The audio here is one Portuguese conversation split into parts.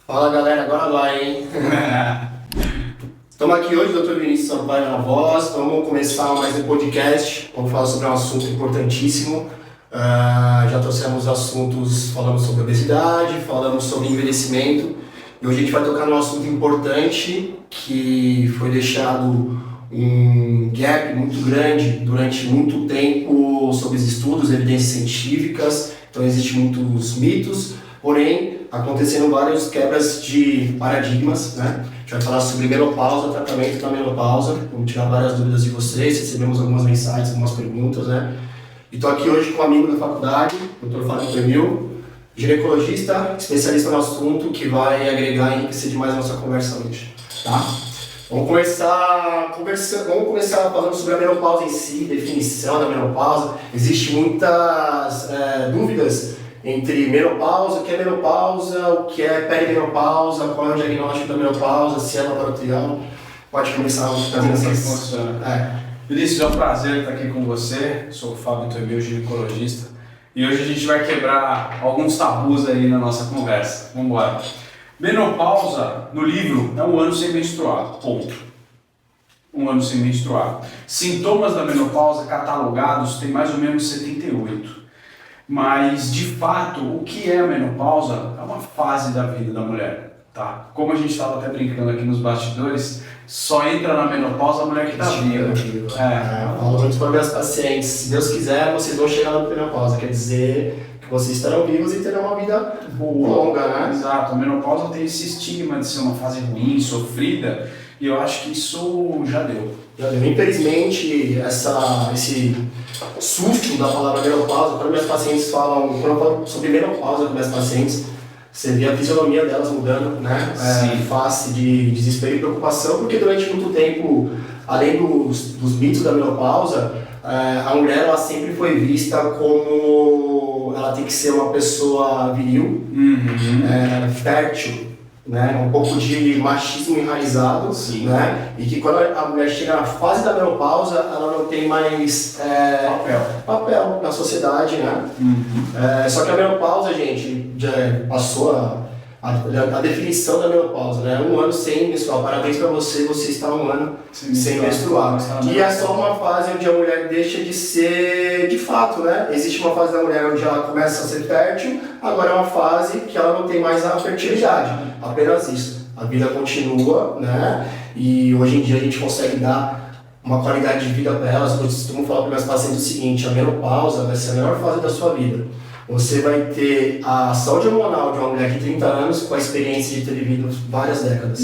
Fala galera, agora vai, hein? Estamos aqui hoje, Dr. Vinícius Sampaio na voz. Vamos começar mais um podcast. Vamos falar sobre um assunto importantíssimo. Já trouxemos assuntos, falamos sobre obesidade, falamos sobre envelhecimento. E hoje a gente vai tocar num assunto importante que foi deixado um gap muito grande durante muito tempo sobre os estudos, evidências científicas. Então existem muitos mitos, porém acontecendo várias quebras de paradigmas, né? A gente vai falar sobre menopausa, tratamento da menopausa, vamos tirar várias dúvidas de vocês, recebemos algumas mensagens, algumas perguntas, né? E estou aqui hoje com um amigo da faculdade, Dr. Fábio Emil, ginecologista, especialista no assunto, que vai agregar e enriquecer demais a nossa conversa hoje, tá? Vamos começar falando sobre a menopausa em si, definição da menopausa. Existem muitas dúvidas entre menopausa, o que é perimenopausa, qual é o diagnóstico da menopausa, se é laboratorial. Pode começar fazendo essas... Vinícius, é um prazer estar aqui com você. Sou o Fábio Emil, ginecologista. E hoje a gente vai quebrar alguns tabus aí na nossa conversa. Vamos embora. Menopausa, no livro, é um ano sem menstruar. Ponto. Um ano sem menstruar. Sintomas da menopausa catalogados tem mais ou menos 78. Mas, de fato, o que é a menopausa é uma fase da vida da mulher, tá? Como a gente estava até brincando aqui nos bastidores, só entra na menopausa a mulher que está viva. Eu falo muito para meus pacientes, se Deus quiser, vocês vão chegar na menopausa, quer dizer que vocês estarão vivos e terão uma vida longa, né? Exato, a menopausa tem esse estigma de ser uma fase ruim, sofrida, e eu acho que isso já deu. Infelizmente, esse susto da palavra menopausa, quando meus pacientes falam, quando eu falo sobre menopausa com meus pacientes, você vê a fisionomia delas mudando, né? Face de desespero e preocupação, porque durante muito tempo, além dos mitos da menopausa, a mulher ela sempre foi vista como ela tem que ser uma pessoa viril, fértil, né? Um pouco de machismo enraizado, né? E que quando a mulher chega na fase da menopausa, ela não tem mais papel na sociedade, né? Só que a menopausa, gente, já passou a definição da menopausa, né? Um ano sem menstruar. Parabéns para você está um ano sem menstruar. E é só uma fase onde a mulher deixa de ser de fato, né? Existe uma fase da mulher onde ela começa a ser fértil, agora é uma fase que ela não tem mais a fertilidade. Apenas isso. A vida continua, né? E hoje em dia a gente consegue dar uma qualidade de vida para elas. Eu costumo falar para meus pacientes o seguinte: a menopausa vai ser a melhor fase da sua vida. Você vai ter a saúde hormonal de uma mulher de 30 anos com a experiência de ter vivido várias décadas.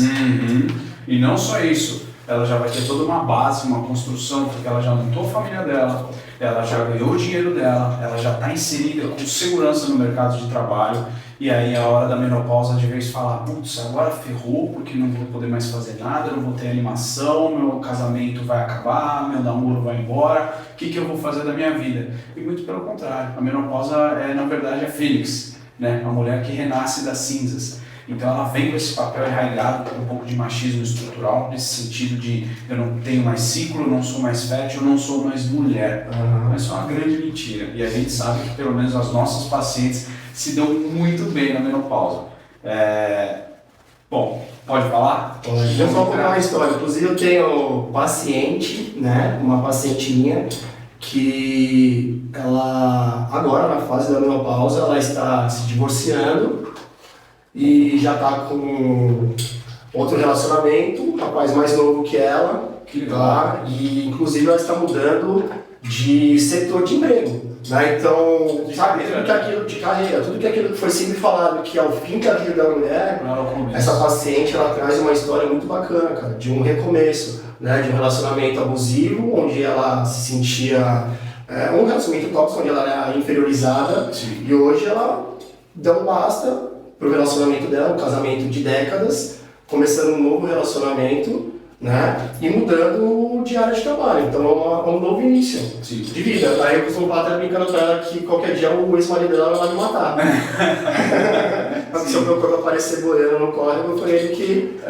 E não só isso, ela já vai ter toda uma base, uma construção, porque ela já montou a família dela, ela já ganhou o dinheiro dela, ela já está inserida com segurança no mercado de trabalho. E aí a hora da menopausa de vez falar, putz, agora ferrou porque não vou poder mais fazer nada, não vou ter animação, meu casamento vai acabar, meu namoro vai embora, o que eu vou fazer da minha vida? E muito pelo contrário, a menopausa é na verdade a fênix, né? A mulher que renasce das cinzas. Então ela vem com esse papel arraigado, com um pouco de machismo estrutural, nesse sentido de eu não tenho mais ciclo, eu não sou mais fértil, eu não sou mais mulher. Mas isso é uma grande mentira. E a gente sabe que pelo menos as nossas pacientes se dão muito bem na menopausa. Bom, pode falar? Pode. Eu vou contar uma história. Inclusive eu tenho paciente, né, uma paciente minha, que ela agora na fase da menopausa, ela está se divorciando e já está com outro relacionamento, um rapaz mais novo que ela, e inclusive ela está mudando de setor de emprego. Né? Então, sabe, tudo que aquilo de carreira, tudo que aquilo que foi sempre falado que é o fim da vida da mulher, essa paciente ela traz uma história muito bacana, cara, de um recomeço, né, de um relacionamento abusivo, onde ela se sentia um relacionamento tóxico, onde ela era inferiorizada, e hoje ela dá um basta pro relacionamento dela, um casamento de décadas, começando um novo relacionamento, né? E mudando de área de trabalho. Então é um novo início de vida. Aí eu costumo falar até brincando pra ela que qualquer dia o ex-marido dela vai me matar. Se eu meu corpo aparecer boiando no córrego, foi ele que...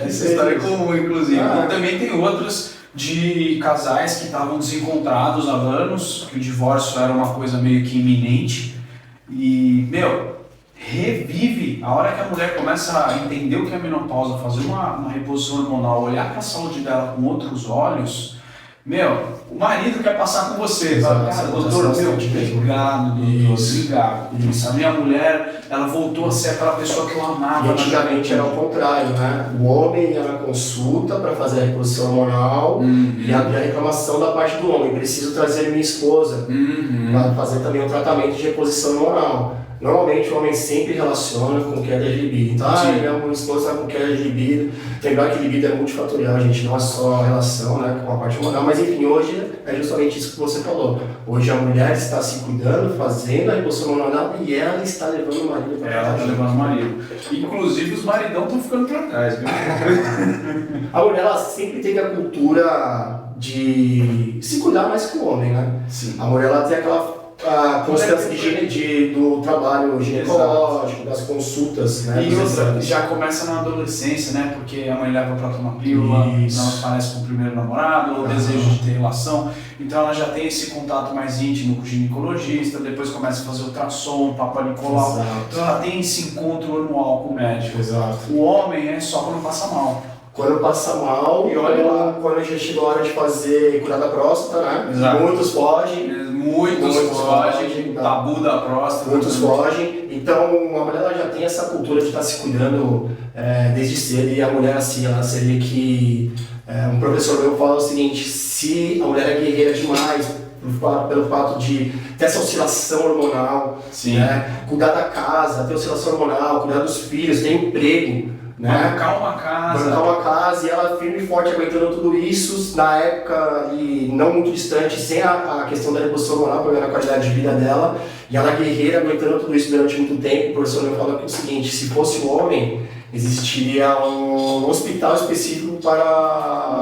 essa história é comum, inclusive. E também tem outros de casais que estavam desencontrados há anos, que o divórcio era uma coisa meio que iminente. E, revive. A hora que a mulher começa a entender o que é a menopausa, fazer uma reposição hormonal, olhar para a saúde dela com outros olhos, o marido quer passar com você. Cara, doutor, obrigado, doutor, obrigado. A minha mulher, ela voltou a ser aquela pessoa que eu amava. E antigamente era o contrário, né? O homem ia na consulta para fazer a reposição hormonal e havia a reclamação da parte do homem. Preciso trazer minha esposa para fazer também um tratamento de reposição hormonal. Normalmente o homem sempre relaciona com queda de libido. Então, minha esposa está com queda de libido. Lembrar que libido é multifatorial, gente, não é só a relação, né, com a parte hormonal. Mas enfim, hoje é justamente isso que você falou. Hoje a mulher está se cuidando, fazendo a reposição hormonal e ela está levando o marido para ela está levando o marido. Inclusive os maridão estão ficando para trás, viu? A mulher ela sempre teve a cultura de se cuidar mais que o homem, né? Sim. A mulher ela tem aquela a constância do trabalho ginecológico, das consultas, né? E outra, já começa na adolescência, né? Porque a mãe leva para tomar pílula, não aparece com o primeiro namorado, ou desejo de ter relação. Então ela já tem esse contato mais íntimo com o ginecologista, depois começa a fazer ultrassom, Papa Nicolau. Então ela tem esse encontro anual com o médico. Exato. O homem é só quando passa mal. Quando passa mal, e olha lá, quando já chegou a hora de fazer curar da próstata, né? Exato. Muitos fogem. Muitos fogem, tabu da próstata. Muitos fogem. Então, a mulher ela já tem essa cultura de estar se cuidando desde cedo. E a mulher, assim, ela seria que... um professor meu fala o seguinte, se a mulher é guerreira demais, pelo fato de ter essa oscilação hormonal, né? Cuidar da casa, ter oscilação hormonal, cuidar dos filhos, ter emprego, né? Bancar uma casa e ela firme e forte aguentando tudo isso na época e não muito distante, sem a questão da reposição hormonal, pegando a qualidade de vida dela, e ela guerreira aguentando tudo isso durante muito tempo. O professor me fala que é o seguinte, se fosse um homem, existiria um hospital específico para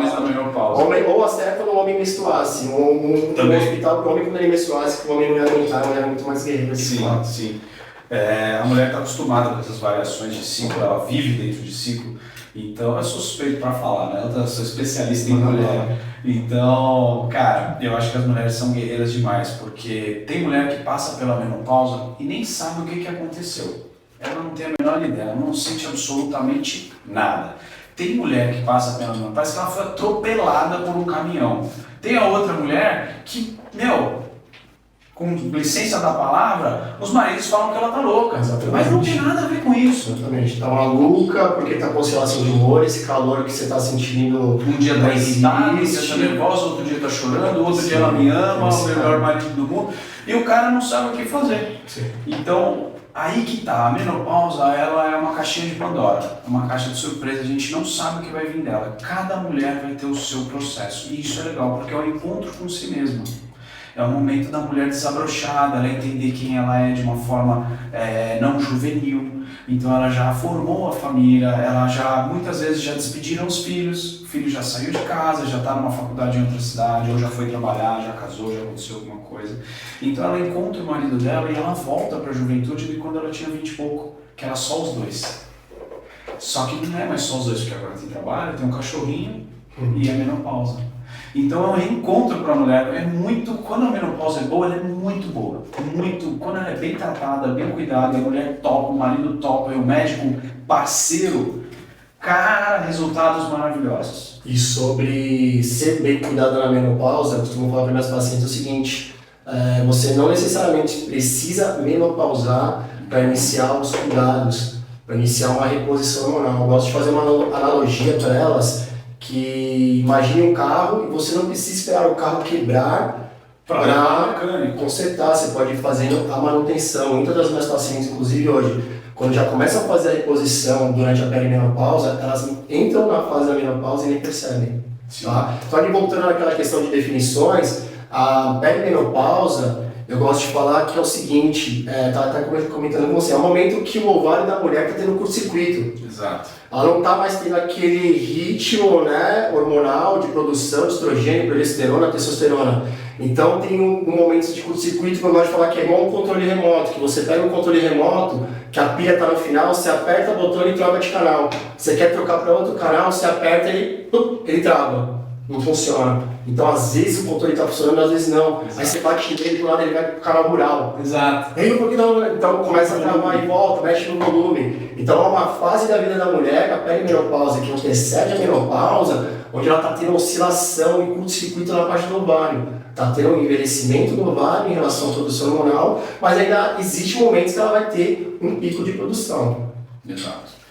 homem, ou até quando o homem menstruasse, um hospital para o homem quando ele menstruasse, que o homem não ia aguentar, ela era muito mais guerreira. Sim. A mulher está acostumada com essas variações de ciclo, ela vive dentro de ciclo, então eu sou suspeito para falar, né? Eu sou especialista em mulher. Então, cara, eu acho que as mulheres são guerreiras demais, porque tem mulher que passa pela menopausa e nem sabe o que aconteceu. Ela não tem a menor ideia, ela não sente absolutamente nada. Tem mulher que passa pela menopausa, parece que ela foi atropelada por um caminhão. Tem a outra mulher que, com licença da palavra, os maridos falam que ela tá louca. Exatamente. Mas não tem nada a ver com isso. Exatamente. Tá maluca porque tá com oscilação de humor, esse calor que você tá sentindo. Um dia tá irritado, um dia tá nervosa, outro dia tá chorando, outro dia ela me ama, o melhor marido do mundo. E o cara não sabe o que fazer. Sim. Então, aí que tá. A menopausa, ela é uma caixinha de Pandora. É uma caixa de surpresa. A gente não sabe o que vai vir dela. Cada mulher vai ter o seu processo. E isso é legal, porque é um encontro com si mesma. É o momento da mulher desabrochada, ela entender quem ela é de uma forma não juvenil. Então ela já formou a família, ela já muitas vezes já despediram os filhos, o filho já saiu de casa, já está numa faculdade em outra cidade, ou já foi trabalhar, já casou, já aconteceu alguma coisa. Então ela encontra o marido dela e ela volta para a juventude de quando ela tinha 20 e pouco, que era só os dois. Só que não é mais só os dois, porque agora tem trabalho, tem um cachorrinho e a menopausa. Então é um reencontro para a mulher, quando a menopausa é boa, ela é muito boa, quando ela é bem tratada, bem cuidada, a mulher topa, o marido topa, e o médico parceiro, cara, resultados maravilhosos. E sobre ser bem cuidada na menopausa, eu costumo falar para minhas pacientes o seguinte, você não necessariamente precisa menopausar para iniciar os cuidados, para iniciar uma reposição hormonal. Eu gosto de fazer uma analogia para elas, que imagine um carro e você não precisa esperar o carro quebrar para consertar, você pode ir fazendo a manutenção. Muitas das minhas pacientes, inclusive hoje, quando já começam a fazer a reposição durante a perimenopausa, elas entram na fase da menopausa e nem percebem. Tá? Então, aqui voltando naquela questão de definições, a perimenopausa, eu gosto de falar que é o seguinte, tá comentando com você, é o momento que o ovário da mulher está tendo curto-circuito. Exato. Ela não está mais tendo aquele ritmo, né, hormonal de produção de estrogênio, progesterona, testosterona. Então tem um momento de curto-circuito que eu gosto de falar que é igual um controle remoto, que você pega um controle remoto, que a pilha está no final, você aperta o botão e troca de canal. Você quer trocar para outro canal, você aperta e ele trava. não funciona. Então, às vezes o controle está funcionando, às vezes não. Exato. Aí você bate nele do lado, ele vai pro canal rural. Exato. Aí, por que não? Então começa a travar e volta, mexe no volume. Então é uma fase da vida da mulher, que a perimenopausa, que antecede a menopausa, onde ela está tendo oscilação e curto-circuito na parte do ovário. Está tendo um envelhecimento do ovário em relação à produção hormonal, mas ainda existe momentos que ela vai ter um pico de produção. Exato.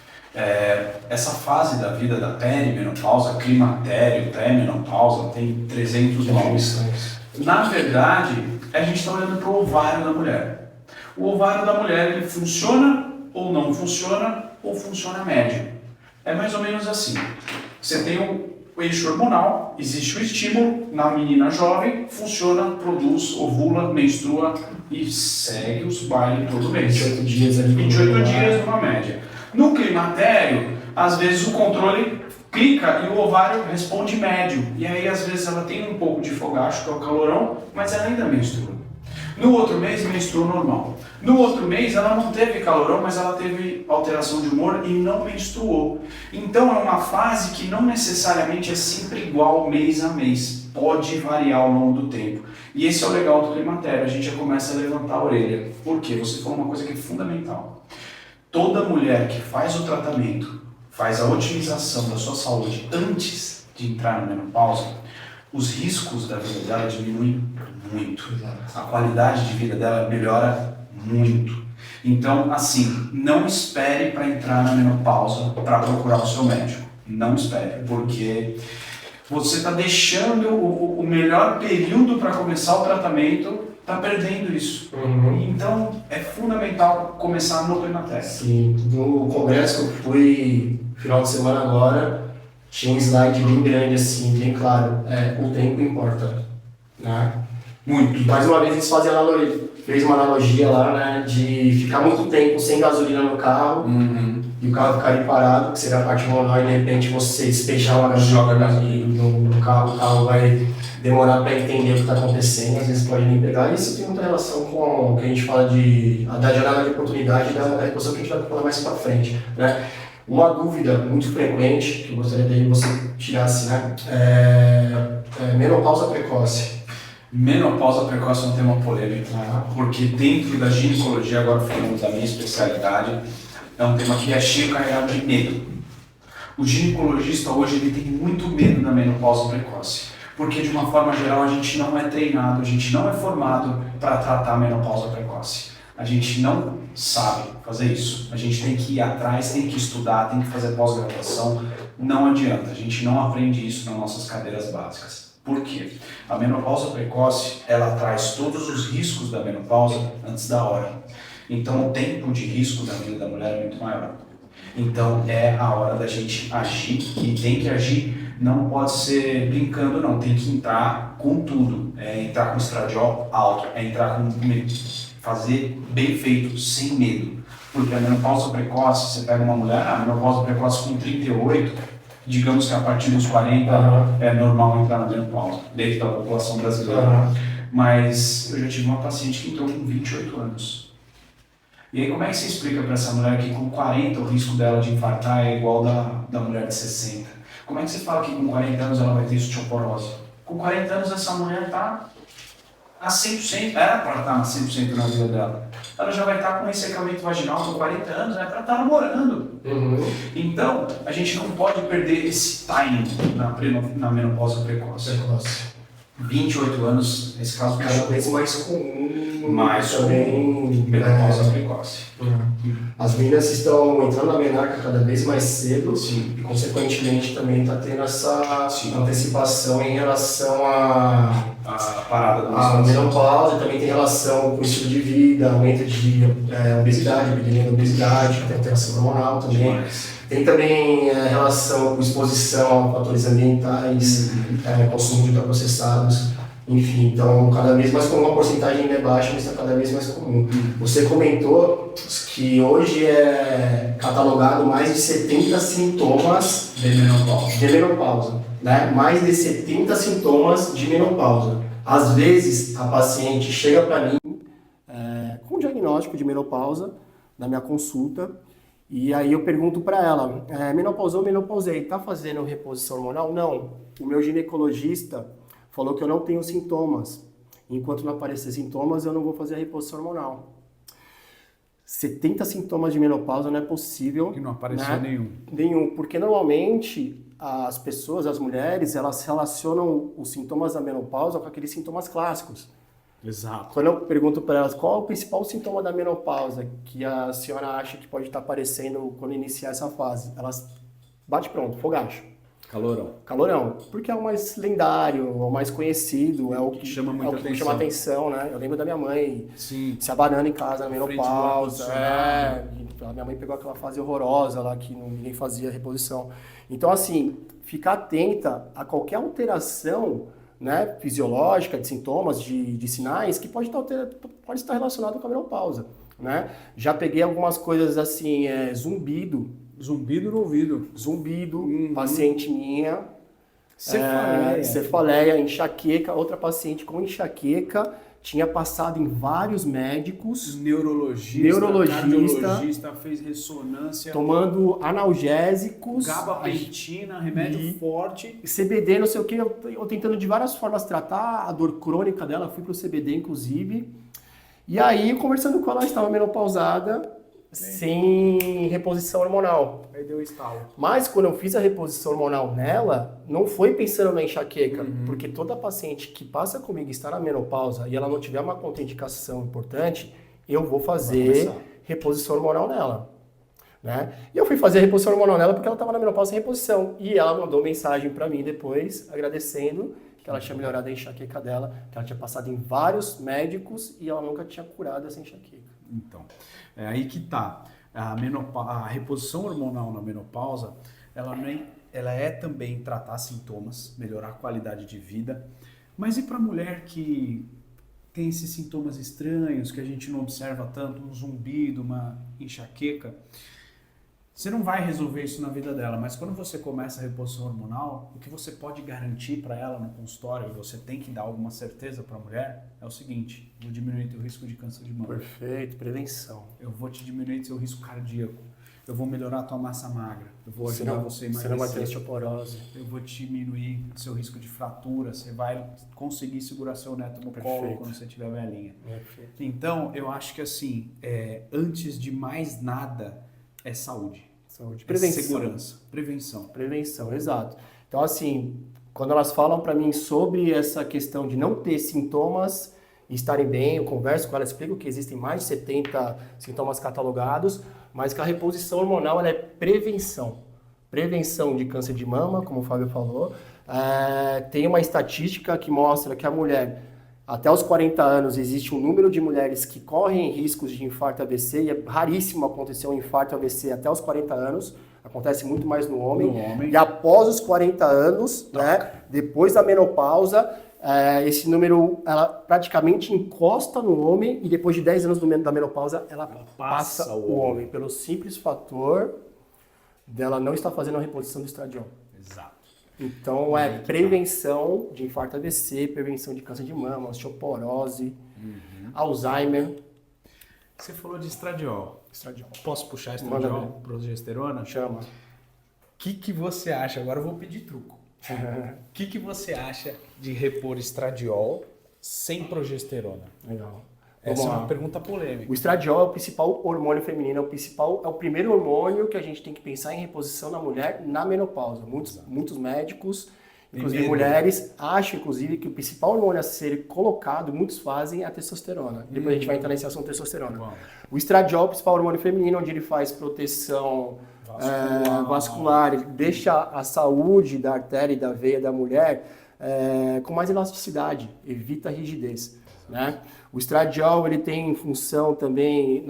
Essa fase da vida da perimenopausa, climatério, pré-menopausa, tem 300 nomes. Na verdade, a gente está olhando para o ovário da mulher. O ovário da mulher, ele funciona ou não funciona, ou funciona médio. É mais ou menos assim. Você tem o eixo hormonal, existe o estímulo na menina jovem, funciona, produz, ovula, menstrua e segue os bailes todo mês. 28 dias ali. 28 dias numa média. No climatério, às vezes o controle clica e o ovário responde médio. E aí, às vezes, ela tem um pouco de fogacho, que é o calorão, mas ela ainda menstrua. No outro mês, menstrua normal. No outro mês, ela não teve calorão, mas ela teve alteração de humor e não menstruou. Então, é uma fase que não necessariamente é sempre igual mês a mês. Pode variar ao longo do tempo. E esse é o legal do climatério. A gente já começa a levantar a orelha. Por quê? Você falou uma coisa que é fundamental. Toda mulher que faz o tratamento, faz a otimização da sua saúde antes de entrar na menopausa, os riscos da vida dela diminuem muito. A qualidade de vida dela melhora muito. Então, assim, não espere para entrar na menopausa para procurar o seu médico. Não espere, porque você está deixando o melhor período para começar o tratamento, está perdendo isso. Então, é fundamental começar no climatério. Sim, no congresso que eu fui final de semana agora, tinha um slide bem grande assim, bem claro, o tempo importa, né? Muito. Mais uma vez eles fez uma analogia lá, né, de ficar muito tempo sem gasolina no carro, e o carro ficar ali parado, que seria a parte hormonal, e de repente você despejar uma gasolina no carro, o carro vai demorar para entender o que está acontecendo, às vezes pode nem pegar. Isso tem muita relação com o que a gente fala da janela de oportunidade e da reposição que a gente vai falar mais para frente, né? Uma dúvida muito frequente, que eu gostaria que você tirasse, né, menopausa precoce. Menopausa precoce é um tema polêmico, porque dentro da ginecologia, agora falando da minha especialidade, é um tema que é cheio carregado de medo. O ginecologista hoje ele tem muito medo da menopausa precoce, porque de uma forma geral a gente não é treinado, a gente não é formado para tratar a menopausa precoce. A gente não sabe fazer isso. A gente tem que ir atrás, tem que estudar, tem que fazer pós-graduação. Não adianta, a gente não aprende isso nas nossas cadeiras básicas. Por quê? A menopausa precoce, ela traz todos os riscos da menopausa antes da hora. Então o tempo de risco da vida da mulher é muito maior. Então é a hora da gente agir, e tem que agir, não pode ser brincando não, tem que entrar com tudo. É entrar com estradiol alto, é entrar com fazer bem feito, sem medo. Porque a menopausa precoce, você pega uma mulher, a menopausa precoce com 38, digamos que a partir dos 40 é normal entrar na menopausa, dentro da população brasileira. Mas eu já tive uma paciente que entrou com 28 anos. E aí como é que você explica para essa mulher que com 40 o risco dela de infartar é igual da mulher de 60? Como é que você fala que com 40 anos ela vai ter osteoporose? Com 40 anos essa mulher está a 100%, era para estar a 100% na vida dela. Ela já vai estar com ressecamento vaginal com 40 anos, é para estar namorando. Então, a gente não pode perder esse timing na menopausa precoce. 28 anos, nesse caso, cada vez mais comum. Mais também menopausa precoce. As meninas estão entrando na menarca cada vez mais cedo. Sim. E consequentemente também está tendo essa antecipação em relação à parada da menopausa. Também tem relação com o estilo de vida, aumento de obesidade, epidemia da obesidade, tem alteração hormonal também. Tem também relação com exposição a fatores ambientais, consumo de ultraprocessados, enfim. Então, cada vez mais comum, a porcentagem ainda é baixa, mas está cada vez mais comum. Você comentou que hoje é catalogado mais de 70 sintomas de menopausa, né? Mais de 70 sintomas de menopausa. Às vezes, a paciente chega para mim com um diagnóstico de menopausa na minha consulta, E aí eu pergunto para ela, menopausou, menopausei, tá fazendo reposição hormonal? Não. O meu ginecologista falou que eu não tenho sintomas. Enquanto não aparecer sintomas, eu não vou fazer a reposição hormonal. 70 sintomas de menopausa não é possível. E não apareceu, né? Nenhum. Nenhum, porque normalmente as pessoas, as mulheres, elas relacionam os sintomas da menopausa com aqueles sintomas clássicos. Exato. Quando eu pergunto para elas qual é o principal sintoma da menopausa que a senhora acha que pode estar aparecendo quando iniciar essa fase, elas bate pronto, fogacho. Calorão. Calorão, porque é o mais lendário, é o mais conhecido, é o que chama muita atenção. Chama atenção, né? Eu lembro da minha mãe se abanando em casa na menopausa. A minha mãe pegou aquela fase horrorosa lá que ninguém fazia reposição. Então, assim, ficar atenta a qualquer alteração, né, fisiológica, de sintomas, de sinais, que pode estar relacionado com a menopausa, né? Já peguei algumas coisas assim, zumbido. Zumbido no ouvido. Zumbido, paciente minha. Cefaleia. Cefaleia, enxaqueca, outra paciente com enxaqueca, tinha passado em vários médicos. Neurologista, fez ressonância. Tomando analgésicos. Gabapentina, remédio forte. CBD, não sei o que, eu tentando de várias formas tratar a dor crônica dela, fui pro CBD inclusive. E aí, conversando com ela, estava menopausada, sem reposição hormonal. Aí deu estalo. Mas quando eu fiz a reposição hormonal nela, não foi pensando na enxaqueca, porque toda paciente que passa comigo e está na menopausa e ela não tiver uma contraindicação importante, eu vou fazer reposição hormonal nela. Né? E eu fui fazer a reposição hormonal nela porque ela estava na menopausa sem reposição. E ela mandou mensagem para mim depois, agradecendo que ela tinha melhorado a enxaqueca dela, que ela tinha passado em vários médicos e ela nunca tinha curado essa enxaqueca. Então, é aí que tá. A reposição hormonal na menopausa, ela é também tratar sintomas, melhorar a qualidade de vida. Mas e para a mulher que tem esses sintomas estranhos, que a gente não observa tanto, um zumbido, uma enxaqueca? Você não vai resolver isso na vida dela, mas quando você começa a reposição hormonal, o que você pode garantir para ela no consultório, e você tem que dar alguma certeza para a mulher, é o seguinte: vou diminuir teu risco de câncer de mama. Perfeito, prevenção. Eu vou te diminuir seu risco cardíaco. Eu vou melhorar a tua massa magra. Eu vou ajudar você a emagrecer. Você não vai ter osteoporose. Eu vou diminuir o seu risco de fratura. Você vai conseguir segurar seu neto no colo quando você estiver velhinha. Perfeito. Então, eu acho que assim, antes de mais nada, é saúde. Saúde. Prevenção. Segurança. Prevenção. Prevenção, exato. Então, assim, quando elas falam para mim sobre essa questão de não ter sintomas e estarem bem, eu converso com elas, explico que existem mais de 70 sintomas catalogados, mas que a reposição hormonal ela é prevenção. Prevenção de câncer de mama, como o Fábio falou. Tem uma estatística que mostra que a mulher, até os 40 anos, existe um número de mulheres que correm riscos de infarto AVC, e é raríssimo acontecer um infarto AVC até os 40 anos, acontece muito mais no homem. E após os 40 anos, né, depois da menopausa, esse número ela praticamente encosta no homem e depois de 10 anos da menopausa ela passa o homem, pelo simples fator dela não estar fazendo a reposição do estradiol. Exato. Então prevenção de infarto AVC, prevenção de câncer de mama, osteoporose, Alzheimer. Você falou de estradiol. Posso puxar estradiol, progesterona? Chama. O que você acha? Agora eu vou pedir truco. O que você acha de repor estradiol sem progesterona? Legal. Essa é uma pergunta polêmica. O estradiol é o principal hormônio feminino, é o primeiro hormônio que a gente tem que pensar em reposição na mulher na menopausa. Muitos médicos, inclusive mulheres, acham inclusive que o principal hormônio a ser colocado, muitos fazem, é a testosterona. Depois a gente vai entrar nesse assunto testosterona. Bom. O estradiol é o principal hormônio feminino, onde ele faz proteção vascular, ele deixa a saúde da artéria e da veia da mulher com mais elasticidade, evita a rigidez. Né? O estradiol ele tem função também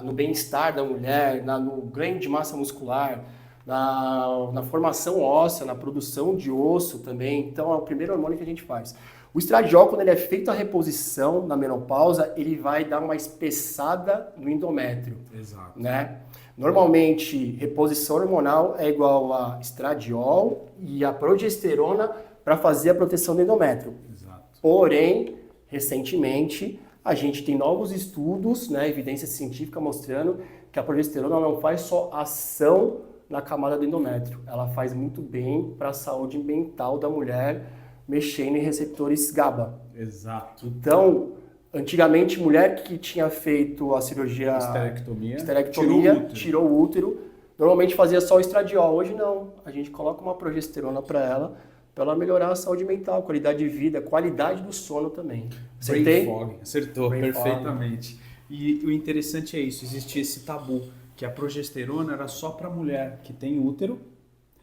no bem-estar da mulher, no ganho de massa muscular, na formação óssea, na produção de osso também. Então é o primeiro hormônio que a gente faz. O estradiol, quando ele é feito a reposição na menopausa, ele vai dar uma espessada no endométrio. Exato. Né? Normalmente, reposição hormonal é igual a estradiol e a progesterona para fazer a proteção do endométrio. Exato. Porém, recentemente, a gente tem novos estudos, né, evidência científica mostrando que a progesterona não faz só ação na camada do endométrio, ela faz muito bem para a saúde mental da mulher, mexendo em receptores GABA. Exato. Então, antigamente, mulher que tinha feito a cirurgia esterectomia, tirou o útero, normalmente fazia só o estradiol. Hoje não, a gente coloca uma progesterona para ela melhorar a saúde mental, qualidade de vida, qualidade do sono também. Brain fog, acertou Brain perfeitamente. E o interessante é isso, existia esse tabu, que a progesterona era só para mulher que tem útero,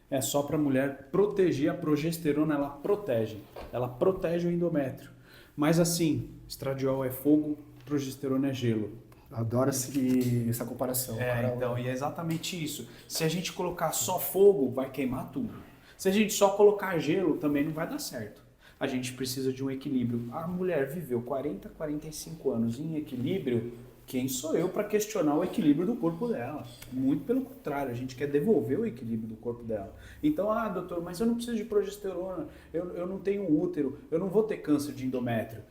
é só para mulher proteger. A progesterona, ela protege o endométrio. Mas assim, estradiol é fogo, progesterona é gelo. Adoro essa comparação. Então, e é exatamente isso. Se a gente colocar só fogo, vai queimar tudo. Se a gente só colocar gelo, também não vai dar certo. A gente precisa de um equilíbrio. A mulher viveu 40, 45 anos em equilíbrio. Quem sou eu para questionar o equilíbrio do corpo dela? Muito pelo contrário, a gente quer devolver o equilíbrio do corpo dela. Então, doutor, mas eu não preciso de progesterona, eu não tenho útero, eu não vou ter câncer de endométrio.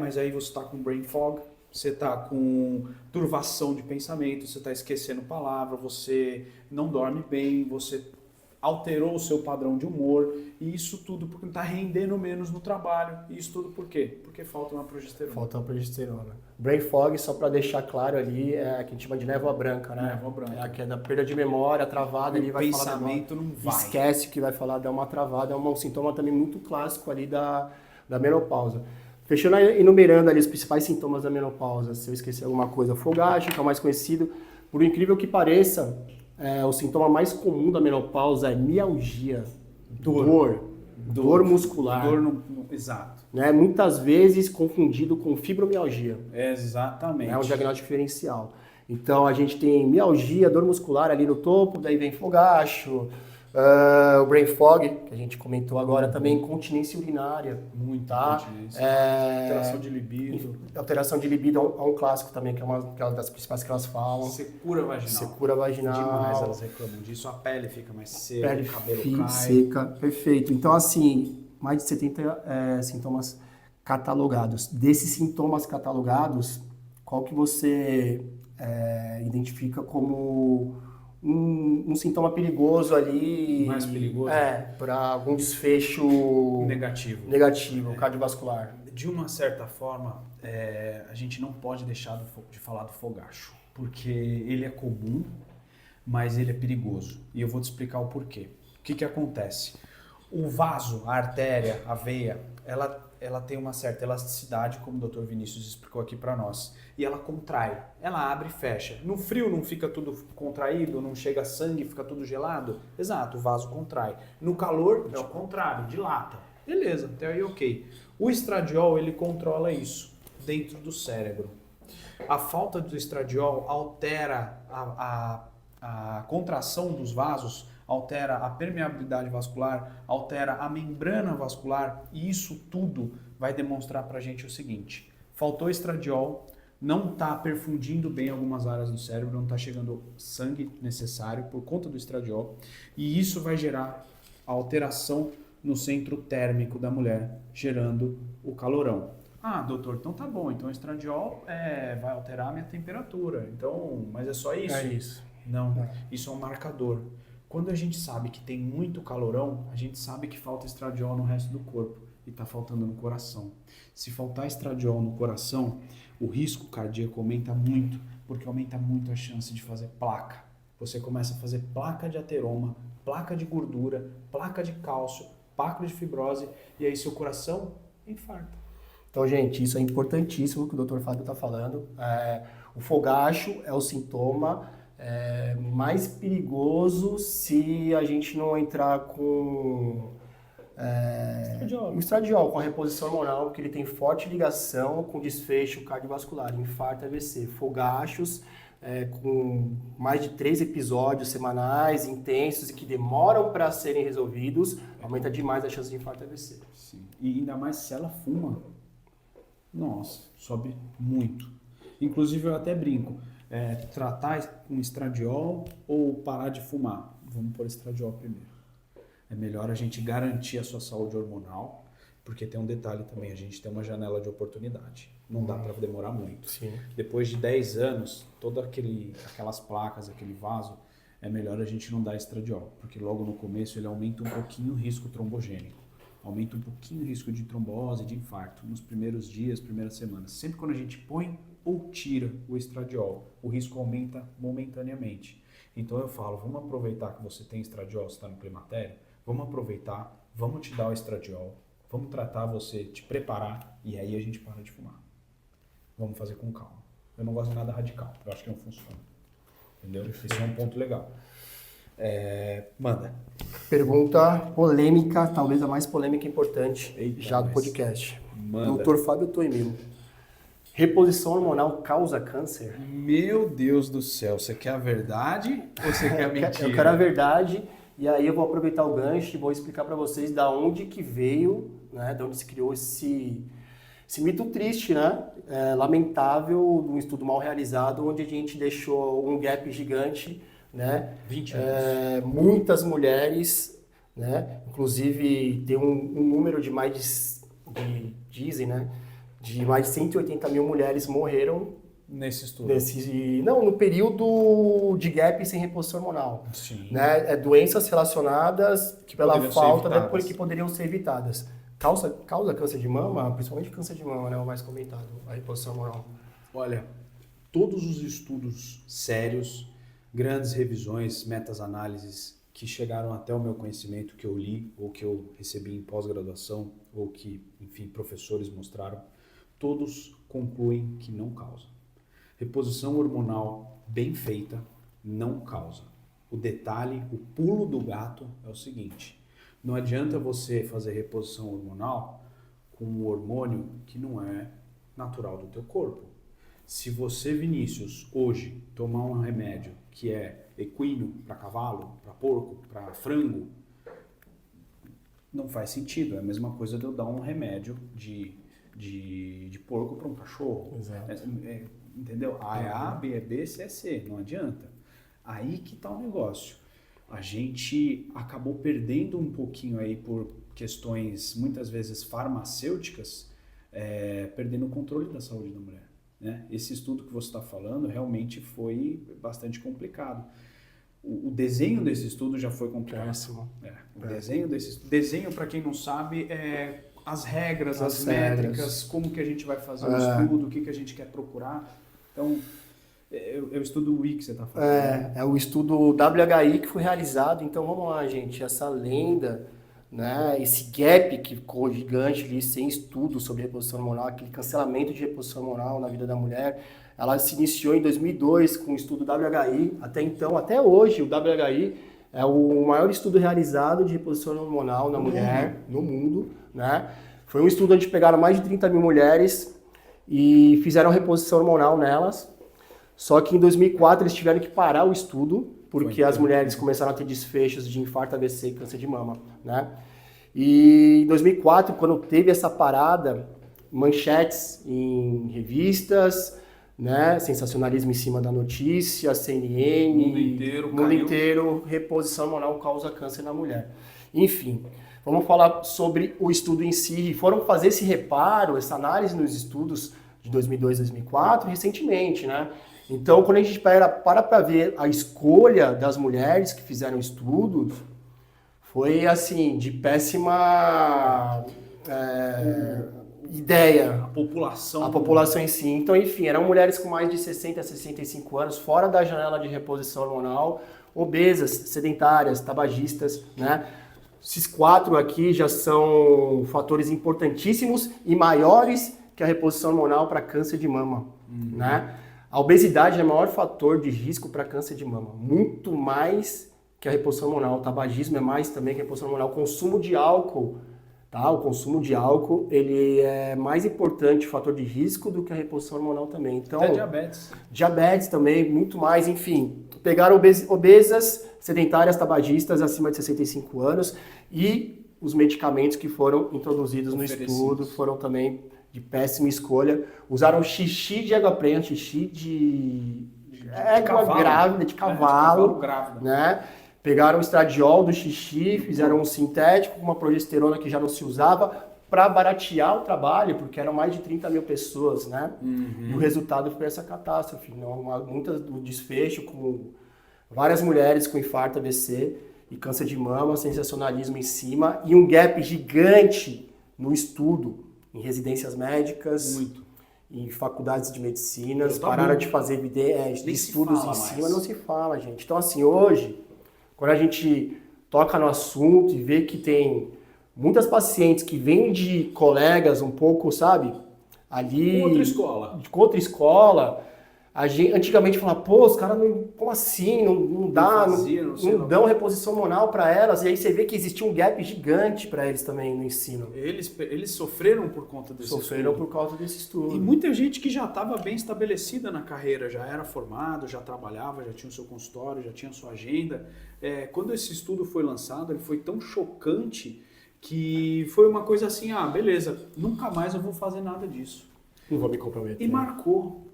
Mas aí você está com brain fog, você está com turvação de pensamento, você está esquecendo palavra, você não dorme bem, você alterou o seu padrão de humor, e isso tudo porque está rendendo menos no trabalho. E isso tudo por quê? Porque falta uma progesterona. Falta uma progesterona. Brain fog, só para deixar claro ali, é que a gente chama de névoa branca, né? Névoa branca. É a que é da perda de memória, travada, ele vai falar... O pensamento não vai. Esquece que vai falar, dá uma travada, é um sintoma também muito clássico ali da menopausa. Fechando, enumerando ali os principais sintomas da menopausa, se eu esquecer alguma coisa, fogacho, que é o mais conhecido, por incrível que pareça, o sintoma mais comum da menopausa é mialgia, dor muscular. Exato. Né? Muitas vezes confundido com fibromialgia. Exatamente. É um diagnóstico diferencial. Então a gente tem mialgia, dor muscular ali no topo, daí vem fogacho, o brain fog, que a gente comentou agora também, incontinência urinária. Muita incontinência. Alteração de libido. Alteração de libido é um clássico também, que é uma das principais que elas falam. Secura vaginal. Secura vaginal. Demais elas reclamam disso. A pele fica mais seca, o cabelo cai. Seca, perfeito. Então, assim, mais de 70 sintomas catalogados. Desses sintomas catalogados, qual que você identifica como um sintoma perigoso ali? Mais perigoso? Para algum desfecho negativo, cardiovascular. De uma certa forma, a gente não pode deixar de falar do fogacho, porque ele é comum, mas ele é perigoso. E eu vou te explicar o porquê. O que acontece? O vaso, a artéria, a veia, ela tem uma certa elasticidade, como o Dr. Vinícius explicou aqui para nós, e ela contrai, ela abre e fecha. No frio não fica tudo contraído, não chega sangue, fica tudo gelado? Exato, o vaso contrai. No calor é o contrário, dilata. Beleza, até aí ok. O estradiol, ele controla isso dentro do cérebro. A falta do estradiol altera a contração dos vasos, altera a permeabilidade vascular, altera a membrana vascular, e isso tudo vai demonstrar pra gente o seguinte: faltou estradiol, não está perfundindo bem algumas áreas do cérebro, não está chegando sangue necessário por conta do estradiol, e isso vai gerar a alteração no centro térmico da mulher, gerando o calorão. Doutor, então tá bom, então o estradiol vai alterar a minha temperatura, então, mas é só isso? É isso. Não, isso é um marcador. Quando a gente sabe que tem muito calorão, a gente sabe que falta estradiol no resto do corpo e está faltando no coração. Se faltar estradiol no coração, o risco cardíaco aumenta muito, porque aumenta muito a chance de fazer placa. Você começa a fazer placa de ateroma, placa de gordura, placa de cálcio, placa de fibrose, e aí seu coração infarta. Então, gente, isso é importantíssimo que o Dr. Fábio está falando. O fogacho é o sintoma mais perigoso se a gente não entrar com o estradiol, com a reposição hormonal, porque ele tem forte ligação com desfecho cardiovascular, infarto, AVC. Fogachos com mais de 3 episódios semanais, intensos e que demoram para serem resolvidos, aumenta demais a chance de infarto, AVC. Sim. E ainda mais se ela fuma, nossa, sobe muito. Inclusive eu até brinco, tratar com estradiol ou parar de fumar? Vamos por estradiol primeiro. É melhor a gente garantir a sua saúde hormonal, Porque tem um detalhe também, a gente tem uma janela de oportunidade. Não dá para demorar muito. Sim. Depois de 10 anos, todas aquelas placas, aquele vaso, é melhor a gente não dar estradiol. Porque logo no começo ele aumenta um pouquinho o risco trombogênico. Aumenta um pouquinho o risco de trombose, de infarto, nos primeiros dias, primeiras semanas. Sempre quando a gente põe ou tira o estradiol, o risco aumenta momentaneamente. Então eu falo, vamos aproveitar que você tem estradiol, você está no climatério, vamos aproveitar, vamos te dar o estradiol, vamos tratar você, te preparar, e aí a gente para de fumar. Vamos fazer com calma. Eu não gosto de nada radical, eu acho que não funciona. Entendeu? Isso é um ponto legal. Manda. Pergunta polêmica, talvez a mais polêmica e importante já do mas podcast. manda. Dr. Fábio Toimil. Reposição hormonal causa câncer? Meu Deus do céu, você quer a verdade ou você quer a mentira? Eu quero a verdade, e aí eu vou aproveitar o gancho e vou explicar para vocês da onde que veio, né, de onde se criou esse mito triste, né, lamentável, de um estudo mal realizado, onde a gente deixou um gap gigante, né, 20 anos. Muitas mulheres, né, inclusive tem um número de mais dizem, né, de mais de 180 mil mulheres morreram Nesse estudo. no período de gap sem reposição hormonal. Sim. Né? Doenças relacionadas pela falta, que poderiam ser evitadas. Causa câncer de mama, principalmente câncer de mama, né? O mais comentado, a reposição hormonal. Olha, todos os estudos sérios, grandes revisões, meta-análises que chegaram até o meu conhecimento, que eu li, ou que eu recebi em pós-graduação, ou que, enfim, professores mostraram, todos concluem que não causa. Reposição hormonal bem feita não causa. O detalhe, o pulo do gato é o seguinte: não adianta você fazer reposição hormonal com um hormônio que não é natural do teu corpo. Se você, Vinícius, hoje tomar um remédio que é equino para cavalo, para porco, para frango, não faz sentido. É a mesma coisa de eu dar um remédio de porco para um cachorro. Exato. Entendeu? A é A, B é B, C é C. Não adianta. Aí que tá o negócio. A gente acabou perdendo um pouquinho aí por questões, muitas vezes, farmacêuticas, perdendo o controle da saúde da mulher. Né? Esse estudo que você está falando realmente foi bastante complicado. O desenho desse estudo já foi complicado. Desenho, para quem não sabe, é as regras, as métricas, como que a gente vai fazer o estudo, o que a gente quer procurar. Então, é o estudo WI que você está falando. É o estudo WHI que foi realizado. Então, vamos lá, gente. Essa lenda, né, esse gap que ficou gigante ali, sem estudo sobre reposição hormonal, aquele cancelamento de reposição hormonal na vida da mulher, ela se iniciou em 2002 com o estudo WHI. Até então, até hoje, o WHI é o maior estudo realizado de reposição hormonal na mulher no mundo, né? Foi um estudo onde pegaram mais de 30 mil mulheres e fizeram reposição hormonal nelas. Só que em 2004 eles tiveram que parar o estudo, porque as mulheres começaram a ter desfechos de infarto, AVC e câncer de mama, né? E em 2004, quando teve essa parada, manchetes em revistas, né? Sensacionalismo em cima da notícia, CNN, mundo inteiro, reposição hormonal causa câncer na mulher. Enfim, vamos falar sobre o estudo em si. Foram fazer esse reparo, essa análise nos estudos de 2002 2004 recentemente, né? Então, quando a gente para ver a escolha das mulheres que fizeram estudos, foi assim, de péssima ideia. A população em si. Então, enfim, eram mulheres com mais de 60 a 65 anos, fora da janela de reposição hormonal, obesas, sedentárias, tabagistas, né? Esses 4 aqui já são fatores importantíssimos e maiores que a reposição hormonal para câncer de mama, né? A obesidade é o maior fator de risco para câncer de mama, muito mais que a reposição hormonal. O tabagismo é mais também que a reposição hormonal. O consumo de álcool, tá? O consumo de álcool, ele é mais importante fator de risco do que a reposição hormonal também. Então, até diabetes. Diabetes também, muito mais, enfim. Pegaram obesas, sedentárias, tabagistas acima de 65 anos e os medicamentos que foram introduzidos no estudo foram também de péssima escolha. Usaram xixi de água preta, xixi de grávida, de cavalo grávida, né? Pegaram o estradiol do xixi, fizeram um sintético com uma progesterona que já não se usava, para baratear o trabalho, porque eram mais de 30 mil pessoas, né? E o resultado foi essa catástrofe. Muitas do desfecho com várias mulheres com infarto, AVC e câncer de mama, sensacionalismo em cima e um gap gigante no estudo, em residências médicas, em faculdades de medicina, pararam de fazer estudos em cima, não se fala, gente. Então, assim, hoje, quando a gente toca no assunto e vê que tem muitas pacientes que vêm de colegas um pouco, sabe, ali... Com outra escola. A gente, antigamente falava, pô, os caras como assim? Não dão reposição hormonal para elas. E aí você vê que existia um gap gigante para eles também no ensino. Eles sofreram por conta desse estudo. Sofreram por causa desse estudo. E muita gente que já estava bem estabelecida na carreira, já era formado, já trabalhava, já tinha o seu consultório, já tinha a sua agenda. Quando esse estudo foi lançado, ele foi tão chocante que foi uma coisa assim, beleza, nunca mais eu vou fazer nada disso. Não vou me comprometer. E marcou.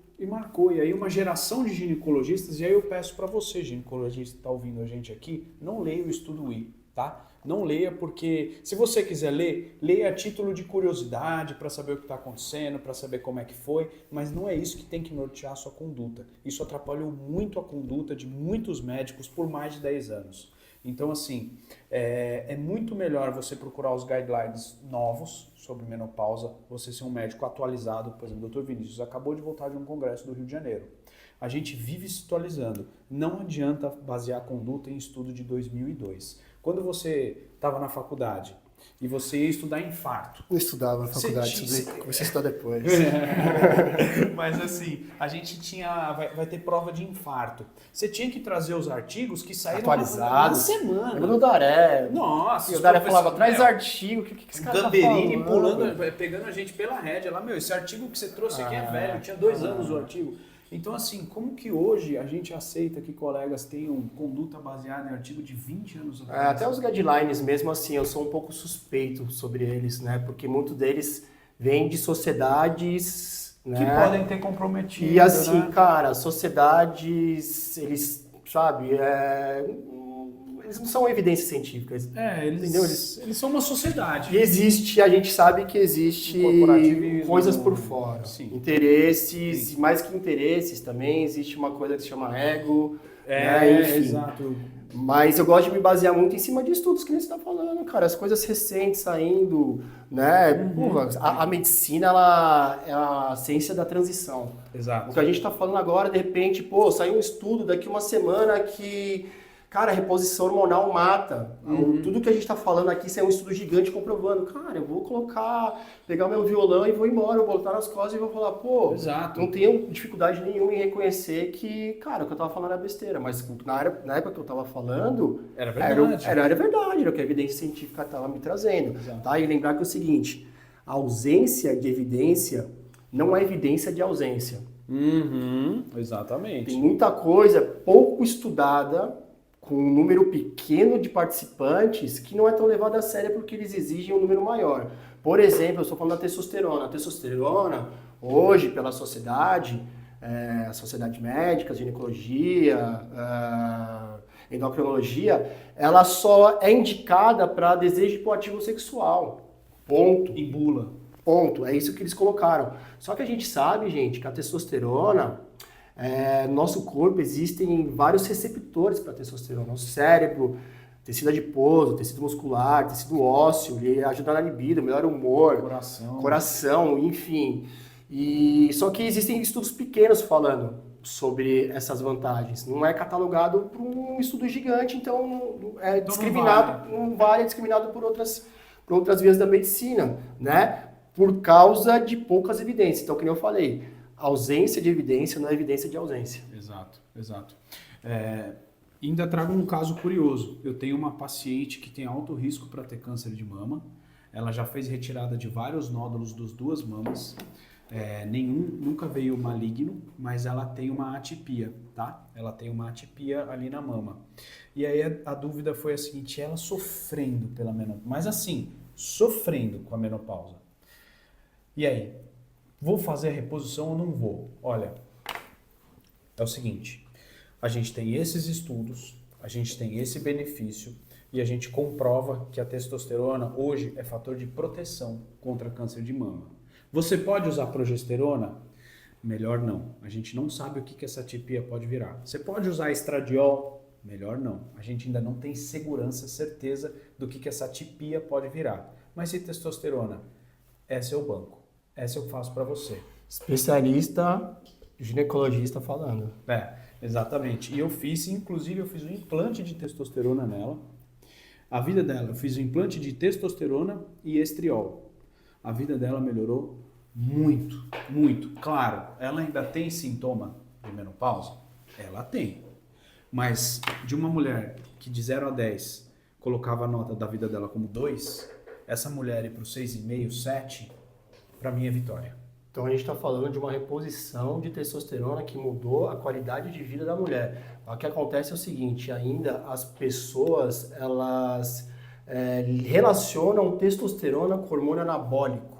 E aí uma geração de ginecologistas, e aí eu peço para você, ginecologista que está ouvindo a gente aqui, não leia o estudo I, tá? Não leia porque, se você quiser ler, leia a título de curiosidade, para saber o que está acontecendo, para saber como é que foi, mas não é isso que tem que nortear a sua conduta. Isso atrapalhou muito a conduta de muitos médicos por mais de 10 anos. Então, assim, é muito melhor você procurar os guidelines novos sobre menopausa, você ser um médico atualizado. Por exemplo, o Dr. Vinícius acabou de voltar de um congresso do Rio de Janeiro. A gente vive se atualizando. Não adianta basear a conduta em estudo de 2002. Quando você estava na faculdade e você ia estudar infarto... Não estudava na faculdade, comecei a estudar depois. Mas assim, a gente vai ter prova de infarto. Você tinha que trazer os artigos que saíram atualizados na semana. Lembra do Daré? Nossa, e o Daré falava, traz artigo, o que esse cara Gamberini tá falando? pulando, pegando a gente pela rédea lá, esse artigo que você trouxe aqui é velho, tinha 2 anos o artigo. Então, assim, como que hoje a gente aceita que colegas tenham conduta baseada em artigo de 20 anos atrás? Até os guidelines, mesmo assim, eu sou um pouco suspeito sobre eles, né? Porque muitos deles vêm de sociedades... que podem ter comprometido, e assim, né? cara, sociedades, eles, sabe, eles não são evidências científicas. Entendeu? Eles são uma sociedade. E existe, a gente sabe que existe coisas por fora. Sim. Interesses, sim. E mais que interesses também, existe uma coisa que se chama ego. Né? Enfim. Exato. Mas eu gosto de me basear muito em cima de estudos que a gente está falando, cara. As coisas recentes saindo, né? Porra, a medicina, ela é a ciência da transição. Exato. O que a gente está falando agora, de repente, saiu um estudo daqui uma semana que... Cara, a reposição hormonal mata. Tudo que a gente está falando aqui, isso é um estudo gigante comprovando. Cara, eu vou pegar o meu violão e vou embora, eu vou botar nas costas e vou falar, exato. Não tenho dificuldade nenhuma em reconhecer que, cara, o que eu estava falando era besteira. Mas na época que eu estava falando, era verdade. Era verdade, era o que a evidência científica estava me trazendo. Tá? E lembrar que é o seguinte, a ausência de evidência não é evidência de ausência. Exatamente. Tem muita coisa pouco estudada, com um número pequeno de participantes, que não é tão levado a sério porque eles exigem um número maior. Por exemplo, eu estou falando da testosterona. A testosterona, hoje, pela sociedade, a sociedade médica, ginecologia, endocrinologia, ela só é indicada para desejo hipoativo sexual. Ponto. Em bula. Ponto. É isso que eles colocaram. Só que a gente sabe, gente, que a testosterona... nosso corpo existem vários receptores para testosterona. Nosso cérebro, tecido adiposo, tecido muscular, tecido ósseo, ele ajuda na libido, melhora o humor, coração, enfim. Só que existem estudos pequenos falando sobre essas vantagens. Não é catalogado por um estudo gigante, então é discriminado, não vale, é discriminado por outras vias da medicina, né? Por causa de poucas evidências. Então, como eu falei, ausência de evidência não é evidência de ausência. Exato. Ainda trago um caso curioso. Eu tenho uma paciente que tem alto risco para ter câncer de mama. Ela já fez retirada de vários nódulos das 2 mamas. Nenhum nunca veio maligno, mas ela tem uma atipia, tá? Ela tem uma atipia ali na mama. E aí a dúvida foi a seguinte, ela sofrendo pela menopausa, mas assim, sofrendo com a menopausa. E aí? Vou fazer a reposição ou não vou? Olha, é o seguinte, a gente tem esses estudos, a gente tem esse benefício E a gente comprova que a testosterona hoje é fator de proteção contra câncer de mama. Você pode usar progesterona? Melhor não. A gente não sabe o que essa tipia pode virar. Você pode usar estradiol? Melhor não. A gente ainda não tem segurança, certeza do que essa tipia pode virar. Mas se testosterona, esse é o banco. Essa eu faço para você. Especialista, ginecologista falando. Exatamente. E inclusive eu fiz um implante de testosterona nela. A vida dela, eu fiz um implante de testosterona e estriol. A vida dela melhorou muito, muito. Claro, ela ainda tem sintoma de menopausa? Ela tem. Mas de uma mulher que de 0 a 10 colocava a nota da vida dela como 2, essa mulher ir para o 6,5, 7, para mim é vitória. Então a gente está falando de uma reposição de testosterona que mudou a qualidade de vida da mulher. O que acontece é o seguinte, ainda as pessoas, elas relacionam testosterona com hormônio anabólico.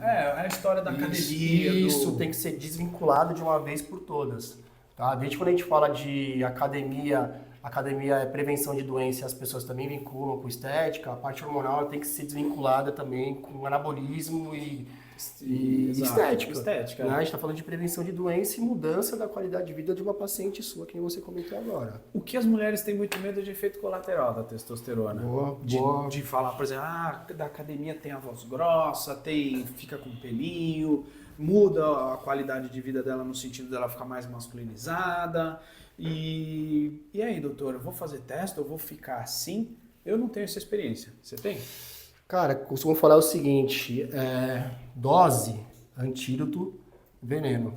É a história da academia. Isso tem que ser desvinculado de uma vez por todas. Tá? Desde quando a gente fala de academia é prevenção de doença, as pessoas também vinculam com estética, a parte hormonal tem que ser desvinculada também com anabolismo e estética. Né? A gente está falando de prevenção de doença e mudança da qualidade de vida de uma paciente sua, que nem você comentou agora. O que as mulheres têm muito medo é de efeito colateral da testosterona. Boa. De falar, por exemplo, da academia tem a voz grossa, fica com pelinho, muda a qualidade de vida dela no sentido dela ficar mais masculinizada. E aí, doutor, eu vou fazer teste, eu vou ficar assim? Eu não tenho essa experiência. Você tem? Cara, costumo falar o seguinte, dose, antídoto, veneno.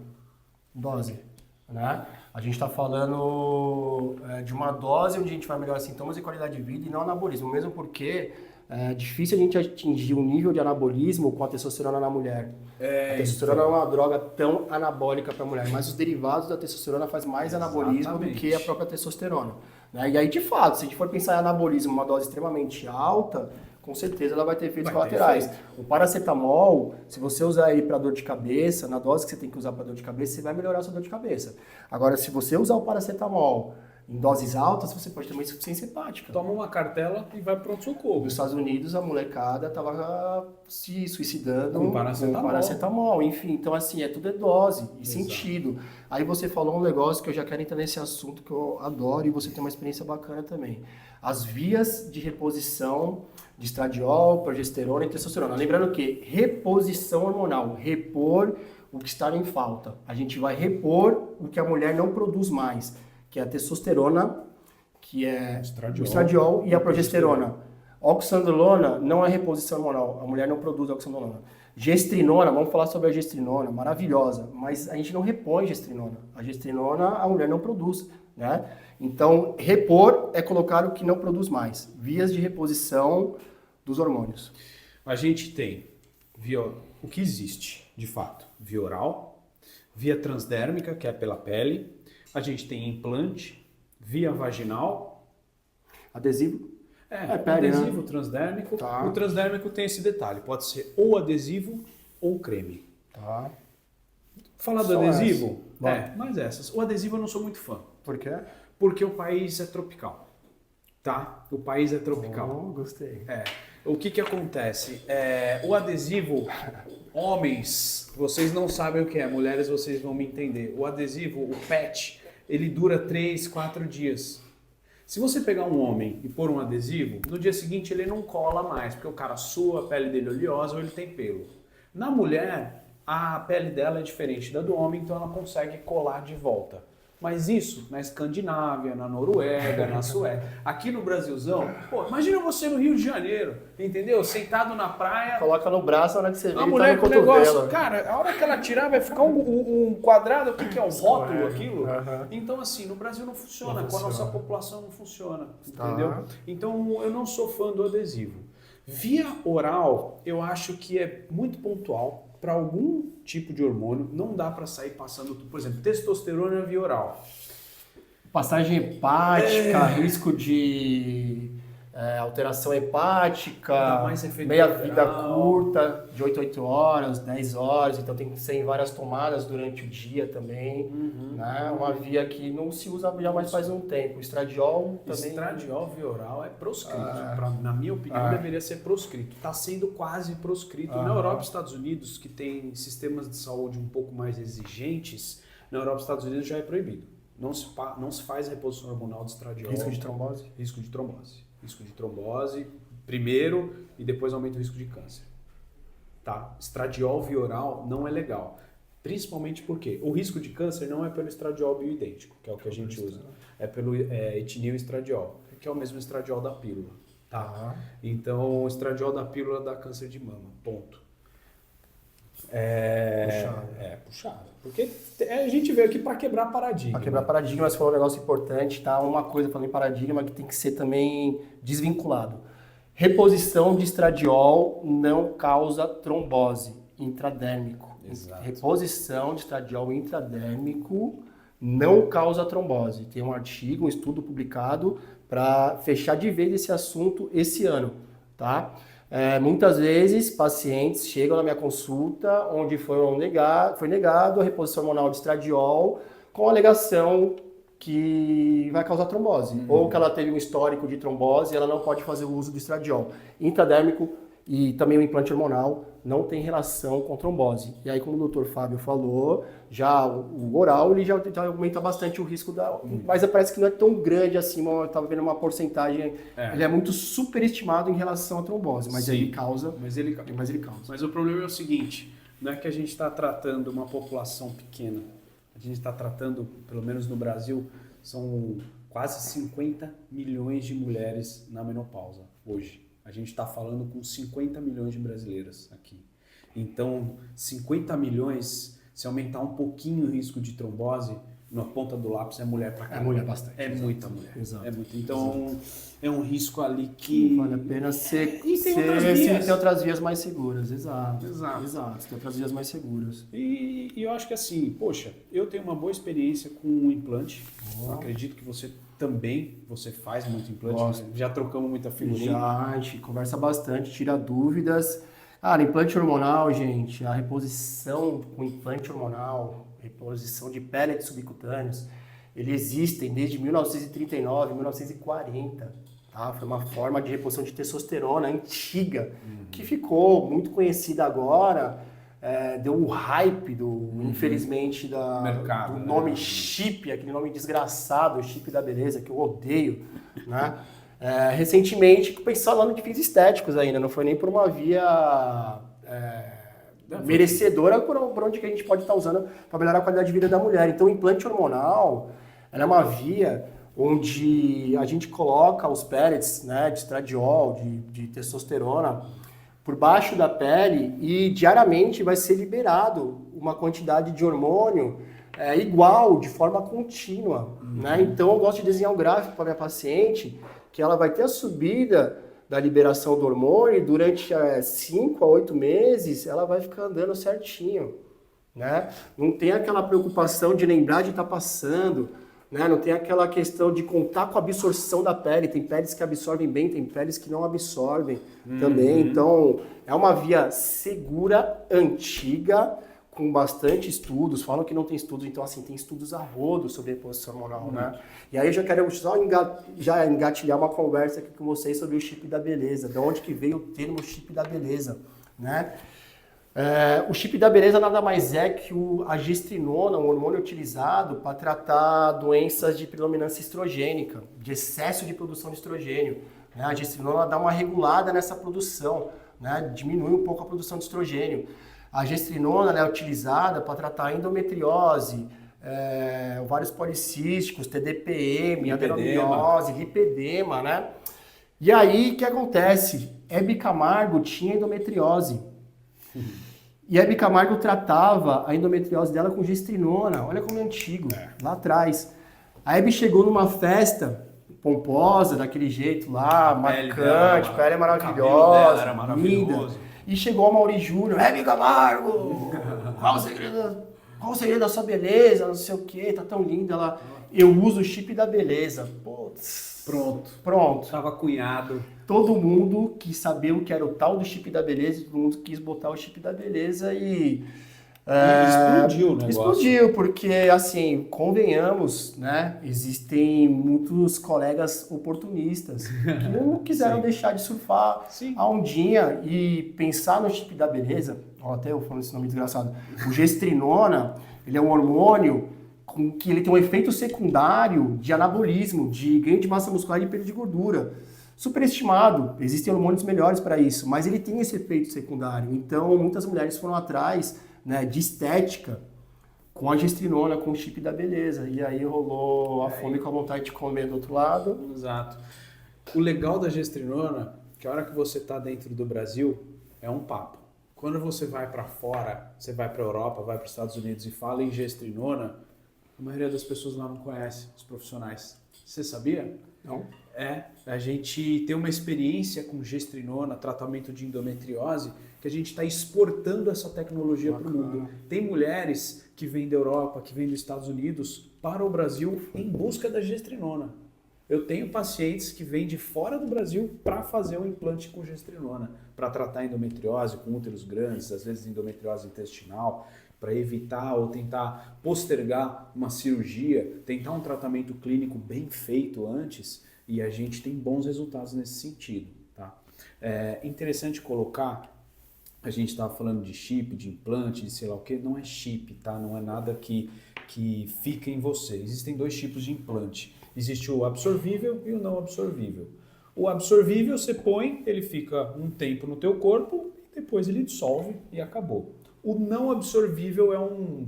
Dose, né? A gente está falando de uma dose onde a gente vai melhorar sintomas e qualidade de vida e não anabolismo, mesmo porque é difícil a gente atingir um nível de anabolismo com a testosterona na mulher. A testosterona é uma droga tão anabólica para a mulher, mas os derivados da testosterona fazem mais anabolismo do que a própria testosterona. Né? E aí, de fato, se a gente for pensar em anabolismo, uma dose extremamente alta, com certeza ela vai ter efeitos colaterais. O paracetamol, se você usar ele para dor de cabeça, na dose que você tem que usar para dor de cabeça, você vai melhorar a sua dor de cabeça. Agora, se você usar o paracetamol em doses altas, você pode ter uma insuficiência hepática. Toma uma cartela e vai para o socorro. Nos Estados Unidos, a molecada estava se suicidando com paracetamol. Enfim, então assim, tudo dose e sentido. Aí você falou um negócio que eu já quero entrar nesse assunto que eu adoro e você tem uma experiência bacana também. As vias de reposição de estradiol, progesterona e testosterona. Lembrando que reposição hormonal, repor o que está em falta. A gente vai repor o que a mulher não produz mais, que é a testosterona, que é o estradiol e a progesterona. Oxandrolona não é reposição hormonal, a mulher não produz oxandrolona. Gestrinona, vamos falar sobre a gestrinona, maravilhosa, mas a gente não repõe gestrinona. A gestrinona a mulher não produz, né? Então, repor é colocar o que não produz mais. Vias de reposição dos hormônios. A gente tem o que existe, de fato, via oral, via transdérmica, que é pela pele, a gente tem implante, via vaginal. Adesivo? Pele, adesivo, né? Transdérmico. Tá. O transdérmico tem esse detalhe, pode ser ou adesivo ou creme. Tá. Falar do adesivo? Mais essas. O adesivo eu não sou muito fã. Por quê? Porque o país é tropical. Tá? O país é tropical. Gostei. O que acontece? O adesivo, homens, vocês não sabem o que é, mulheres vocês vão me entender. O adesivo, o PET, ele dura 3, 4 dias. Se você pegar um homem e pôr um adesivo, no dia seguinte ele não cola mais, porque o cara sua, a pele dele é oleosa ou ele tem pelo. Na mulher, a pele dela é diferente da do homem, então ela consegue colar de volta. Mas isso na Escandinávia, na Noruega, na Suécia. Aqui no Brasilzão, imagina você no Rio de Janeiro, entendeu? Sentado na praia. Coloca no braço a hora que você vê, a mulher com o negócio, cara, a hora que ela tirar vai ficar um quadrado, o que é um rótulo aquilo? Então assim, no Brasil não funciona, com a nossa população não funciona, entendeu? Então eu não sou fã do adesivo. Via oral, eu acho que é muito pontual. Para algum tipo de hormônio, não dá para sair passando, por exemplo, testosterona via oral. Passagem hepática, risco de alteração hepática, Dá mais efeito meia-vida colateral. curta, de 8 a 8 horas, 10 horas, então tem que ser em várias tomadas durante o dia também. Né? Uma via que não se usa já mais faz um tempo. O estradiol também... Estradiol via-oral é proscrito. Na minha opinião, deveria ser proscrito. Está sendo quase proscrito. Na Europa e Estados Unidos, que tem sistemas de saúde um pouco mais exigentes, na Europa e Estados Unidos já é proibido. Não se faz reposição hormonal de estradiol. Risco de trombose? Risco de trombose. Risco de trombose primeiro e depois aumenta o risco de câncer. Tá? Estradiol via oral não é legal. Principalmente porque o risco de câncer não é pelo estradiol bioidêntico, que é o que a gente usa. É pelo etinil estradiol, que é o mesmo estradiol da pílula. Tá? Então, o estradiol da pílula dá câncer de mama. Ponto. Puxado. Porque a gente veio aqui para quebrar paradigma. Para quebrar paradigma, você falou um negócio importante, tá? Uma coisa falando em paradigma que tem que ser também desvinculado. Reposição de estradiol não causa trombose intradérmico. Exato. Reposição de estradiol intradérmico não causa trombose. Tem um artigo, um estudo publicado para fechar de vez esse assunto esse ano, tá? Muitas vezes pacientes chegam na minha consulta onde foi negado a reposição hormonal de estradiol com a alegação que vai causar trombose, ou que ela teve um histórico de trombose e ela não pode fazer o uso do estradiol. Intradérmico e também o implante hormonal não tem relação com trombose. E aí, como o Dr. Fábio falou, já o oral ele já aumenta bastante o risco mas parece que não é tão grande assim, eu estava vendo uma porcentagem, ele é muito superestimado em relação à trombose, mas ele causa. Mas ele causa. Mas o problema é o seguinte, não é que a gente está tratando uma população pequena, a gente está tratando, pelo menos no Brasil, são quase 50 milhões de mulheres na menopausa hoje. A gente está falando com 50 milhões de brasileiras aqui. Então, 50 milhões, se aumentar um pouquinho o risco de trombose, na ponta do lápis é mulher pra caramba. É mulher bastante. É muita mulher. Exato. É muito. Então, é um risco ali que... Vale a pena ser... E tem outras vias. Tem outras vias mais seguras, exato. Exato. Tem outras vias mais seguras. E eu acho que assim, poxa, eu tenho uma boa experiência com um implante. Acredito que você faz muito implante. Gosto. Já trocamos muita figurinha. Já, a gente conversa bastante, tira dúvidas. No implante hormonal, gente, a reposição com implante hormonal, reposição de pellets subcutâneos, eles existem desde 1939, 1940. Tá? Foi uma forma de reposição de testosterona antiga, que ficou muito conhecida agora. Deu um hype, infelizmente, mercado, do nome chip, aquele nome desgraçado, chip da beleza, que eu odeio, né? Recentemente, pensando lá de fins estéticos ainda, não foi nem por uma via merecedora por onde que a gente pode estar usando para melhorar a qualidade de vida da mulher. Então, o implante hormonal ela é uma via onde a gente coloca os pellets, né, de estradiol, de testosterona, por baixo da pele e diariamente vai ser liberado uma quantidade de hormônio igual, de forma contínua. Né? Então eu gosto de desenhar um gráfico para minha paciente que ela vai ter a subida da liberação do hormônio e durante 5 a 8 meses ela vai ficar andando certinho. Né? Não tem aquela preocupação de lembrar de estar passando, né? Não tem aquela questão de contar com a absorção da pele. Tem peles que absorvem bem, tem peles que não absorvem também. Então, é uma via segura, antiga, com bastante estudos. Falam que não tem estudos, então assim, tem estudos a rodo sobre reposição hormonal, né? E aí eu já quero só engatilhar uma conversa aqui com vocês sobre o chip da beleza. De onde que veio o termo chip da beleza, né? O chip da beleza nada mais é que a gestrinona, um hormônio utilizado para tratar doenças de predominância estrogênica, de excesso de produção de estrogênio. Né? A gestrinona dá uma regulada nessa produção, né? Diminui um pouco a produção de estrogênio. A gestrinona é utilizada para tratar endometriose, ovários policísticos, TDPM, adenomiose, lipedema, né? E aí, o que acontece? Hebe Camargo tinha endometriose. E a Hebe Camargo tratava a endometriose dela com gestrinona. Olha como é antigo, lá atrás. A Hebe chegou numa festa pomposa, daquele jeito lá, marcante, pele maravilhosa, era maravilhoso. linda. E chegou a Mauri Júnior, Hebe Camargo, qual o segredo da sua beleza, não sei o que, tá tão linda. Eu uso o chip da beleza. Putz. Pronto. Tava cunhado. Todo mundo quis saber o que era o tal do chip da beleza, todo mundo quis botar o chip da beleza e explodiu o negócio. Explodiu, porque, assim, convenhamos, né? Existem muitos colegas oportunistas que não quiseram deixar de surfar a ondinha e pensar no chip da beleza. Ó, até eu falando esse nome desgraçado. O gestrinona, ele é um hormônio com que ele tem um efeito secundário de anabolismo, de ganho de massa muscular e perda de gordura. Superestimado, existem hormônios melhores para isso, mas ele tem esse efeito secundário. Então, muitas mulheres foram atrás, né, de estética com a gestrinona, com o chip da beleza. E aí rolou a fome com a vontade de comer do outro lado. Exato. O legal da gestrinona, que a hora que você está dentro do Brasil, é um papo. Quando você vai para fora, você vai para a Europa, vai para os Estados Unidos e fala em gestrinona, a maioria das pessoas lá não conhece, os profissionais. Você sabia? Não. A gente tem uma experiência com gestrinona, tratamento de endometriose, que a gente está exportando essa tecnologia para o mundo. Tem mulheres que vêm da Europa, que vêm dos Estados Unidos para o Brasil em busca da gestrinona. Eu tenho pacientes que vêm de fora do Brasil para fazer um implante com gestrinona, para tratar endometriose com úteros grandes, às vezes endometriose intestinal, para evitar ou tentar postergar uma cirurgia, tentar um tratamento clínico bem feito antes, e a gente tem bons resultados nesse sentido. Tá? É interessante colocar, a gente estava falando de chip, de implante, de sei lá o que, não é chip, tá? Não é nada que fica em você. Existem dois tipos de implante. Existe o absorvível e o não absorvível. O absorvível você põe, ele fica um tempo no teu corpo, e depois ele dissolve e acabou. O não absorvível é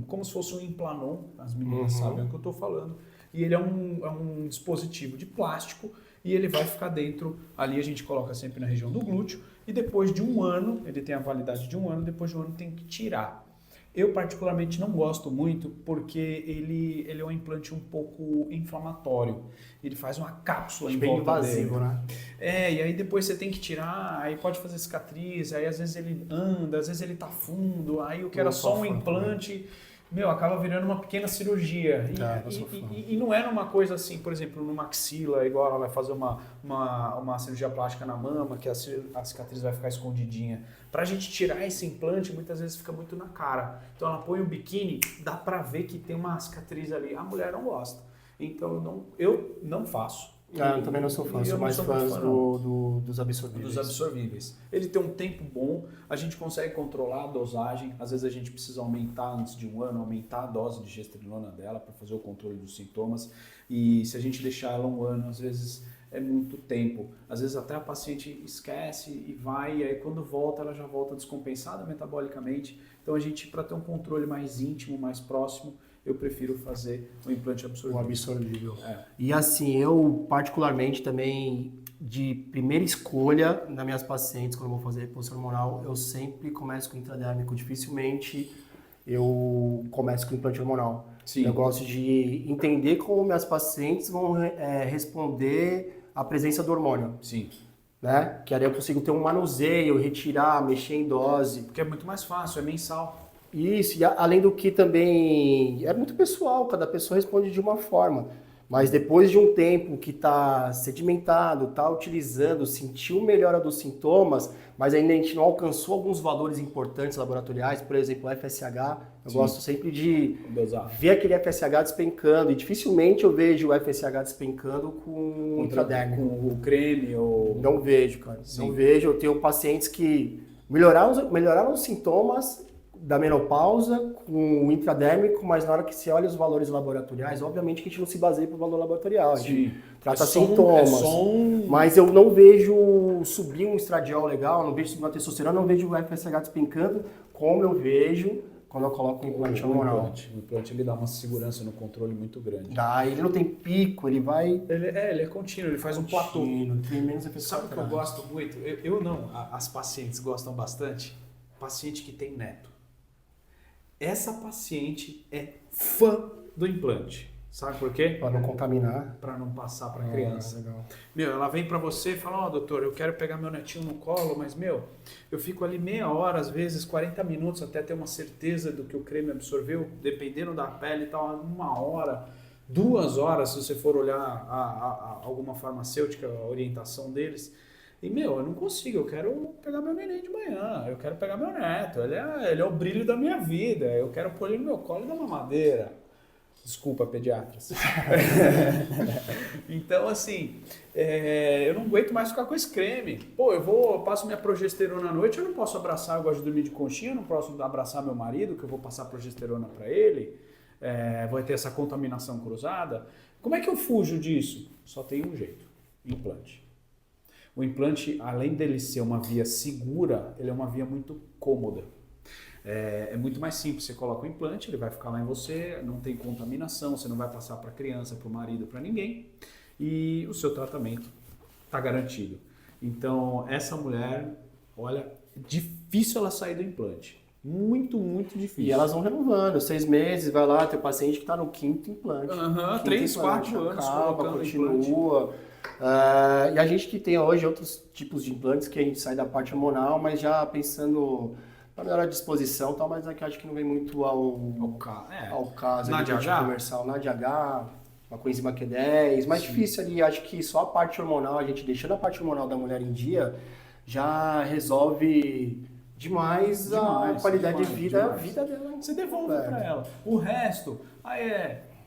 como se fosse um Implanon, as meninas sabem o que eu estou falando, e ele é um dispositivo de plástico e ele vai ficar dentro, ali a gente coloca sempre na região do glúteo, e depois de um ano, ele tem a validade de um ano, depois de um ano tem que tirar. Eu particularmente não gosto muito porque ele é um implante um pouco inflamatório. Ele faz uma cápsula em volta invasivo, dele. né? E aí depois você tem que tirar, aí pode fazer cicatriz, aí às vezes ele anda, às vezes ele tá fundo, aí o que era só um implante, acaba virando uma pequena cirurgia. E não é numa coisa assim, por exemplo, numa axila, igual ela vai fazer uma cirurgia plástica na mama, que a cicatriz vai ficar escondidinha. Pra gente tirar esse implante, muitas vezes fica muito na cara. Então ela põe o biquíni, dá pra ver que tem uma cicatriz ali. A mulher não gosta. Então eu não faço. Eu também não sou fã, sou mais fã dos absorvíveis. Dos absorvíveis. Ele tem um tempo bom, a gente consegue controlar a dosagem, às vezes a gente precisa aumentar antes de um ano, aumentar a dose de gestrinona dela para fazer o controle dos sintomas, e se a gente deixar ela um ano, às vezes é muito tempo. Às vezes até a paciente esquece e vai, e aí quando volta, ela já volta descompensada metabolicamente. Então a gente, para ter um controle mais íntimo, mais próximo, eu prefiro fazer o implante absorvível. O absorvível. E assim, eu particularmente também, de primeira escolha nas minhas pacientes, quando eu vou fazer reposição hormonal, eu sempre começo com intradérmico. Dificilmente eu começo com implante hormonal. Sim. Eu gosto de entender como minhas pacientes vão responder à presença do hormônio. Sim. Né? Que aí eu consigo ter um manuseio, retirar, mexer em dose. Porque é muito mais fácil, é mensal. Isso, e além do que também é muito pessoal, cada pessoa responde de uma forma. Mas depois de um tempo que está sedimentado, está utilizando, sentiu melhora dos sintomas, mas ainda a gente não alcançou alguns valores importantes laboratoriais, por exemplo, o FSH, eu gosto sempre de ver aquele FSH despencando, e dificilmente eu vejo o FSH despencando com intradérmico. Com o creme ou... Não vejo, cara. Sim. Não vejo. Eu tenho pacientes que melhoraram os sintomas da menopausa com o intradérmico, mas na hora que você olha os valores laboratoriais, obviamente que a gente não se baseia por valor laboratorial, a gente trata sintomas. Mas eu não vejo subir um estradiol legal, não vejo subir uma testosterona, não vejo o FSH despencando, como eu vejo quando eu coloco o implante hormonal. O implante ele dá uma segurança no controle muito grande. Ele não tem pico, ele vai... Ele é contínuo, ele faz um platô. Tem menos efeito. Sabe o que eu gosto muito? Eu não, as pacientes gostam bastante. Paciente que tem neto. Essa paciente é fã do implante. Sabe por quê? Para não contaminar. Para não passar para a criança. Legal. Ela vem para você e fala, doutor, eu quero pegar meu netinho no colo, mas eu fico ali meia hora, às vezes 40 minutos até ter uma certeza do que o creme absorveu, dependendo da pele e tal, 1 hora, 2 horas, se você for olhar alguma farmacêutica, a orientação deles. E, eu não consigo, eu quero pegar meu neném de manhã, eu quero pegar meu neto, ele é o brilho da minha vida, eu quero pôr ele no meu colo e dar mamadeira. Desculpa, pediatras. Então, assim, eu não aguento mais ficar com esse creme. Pô, eu passo minha progesterona à noite, eu não posso abraçar, eu gosto de dormir de conchinha, eu não posso abraçar meu marido, que eu vou passar progesterona para ele, vai ter essa contaminação cruzada. Como é que eu fujo disso? Só tem um jeito, implante. O implante, além dele ser uma via segura, ele é uma via muito cômoda. É muito mais simples, você coloca o implante, ele vai ficar lá em você, não tem contaminação, você não vai passar para a criança, para o marido, para ninguém, e o seu tratamento está garantido. Então, essa mulher, olha, difícil ela sair do implante. Muito, muito difícil. E elas vão renovando, 6 meses, vai lá, tem paciente que está no 5º implante. 3, 4 anos calma, continua. E a gente que tem hoje outros tipos de implantes que a gente sai da parte hormonal, mas já pensando na melhor disposição, tal, mas aqui acho que não vem muito ao caso na de comercial, na DH, uma coenzima Q10, mais difícil ali, acho que só a parte hormonal, a gente deixando a parte hormonal da mulher em dia, já resolve demais a qualidade de vida, a vida dela. Você devolve para ela. O resto,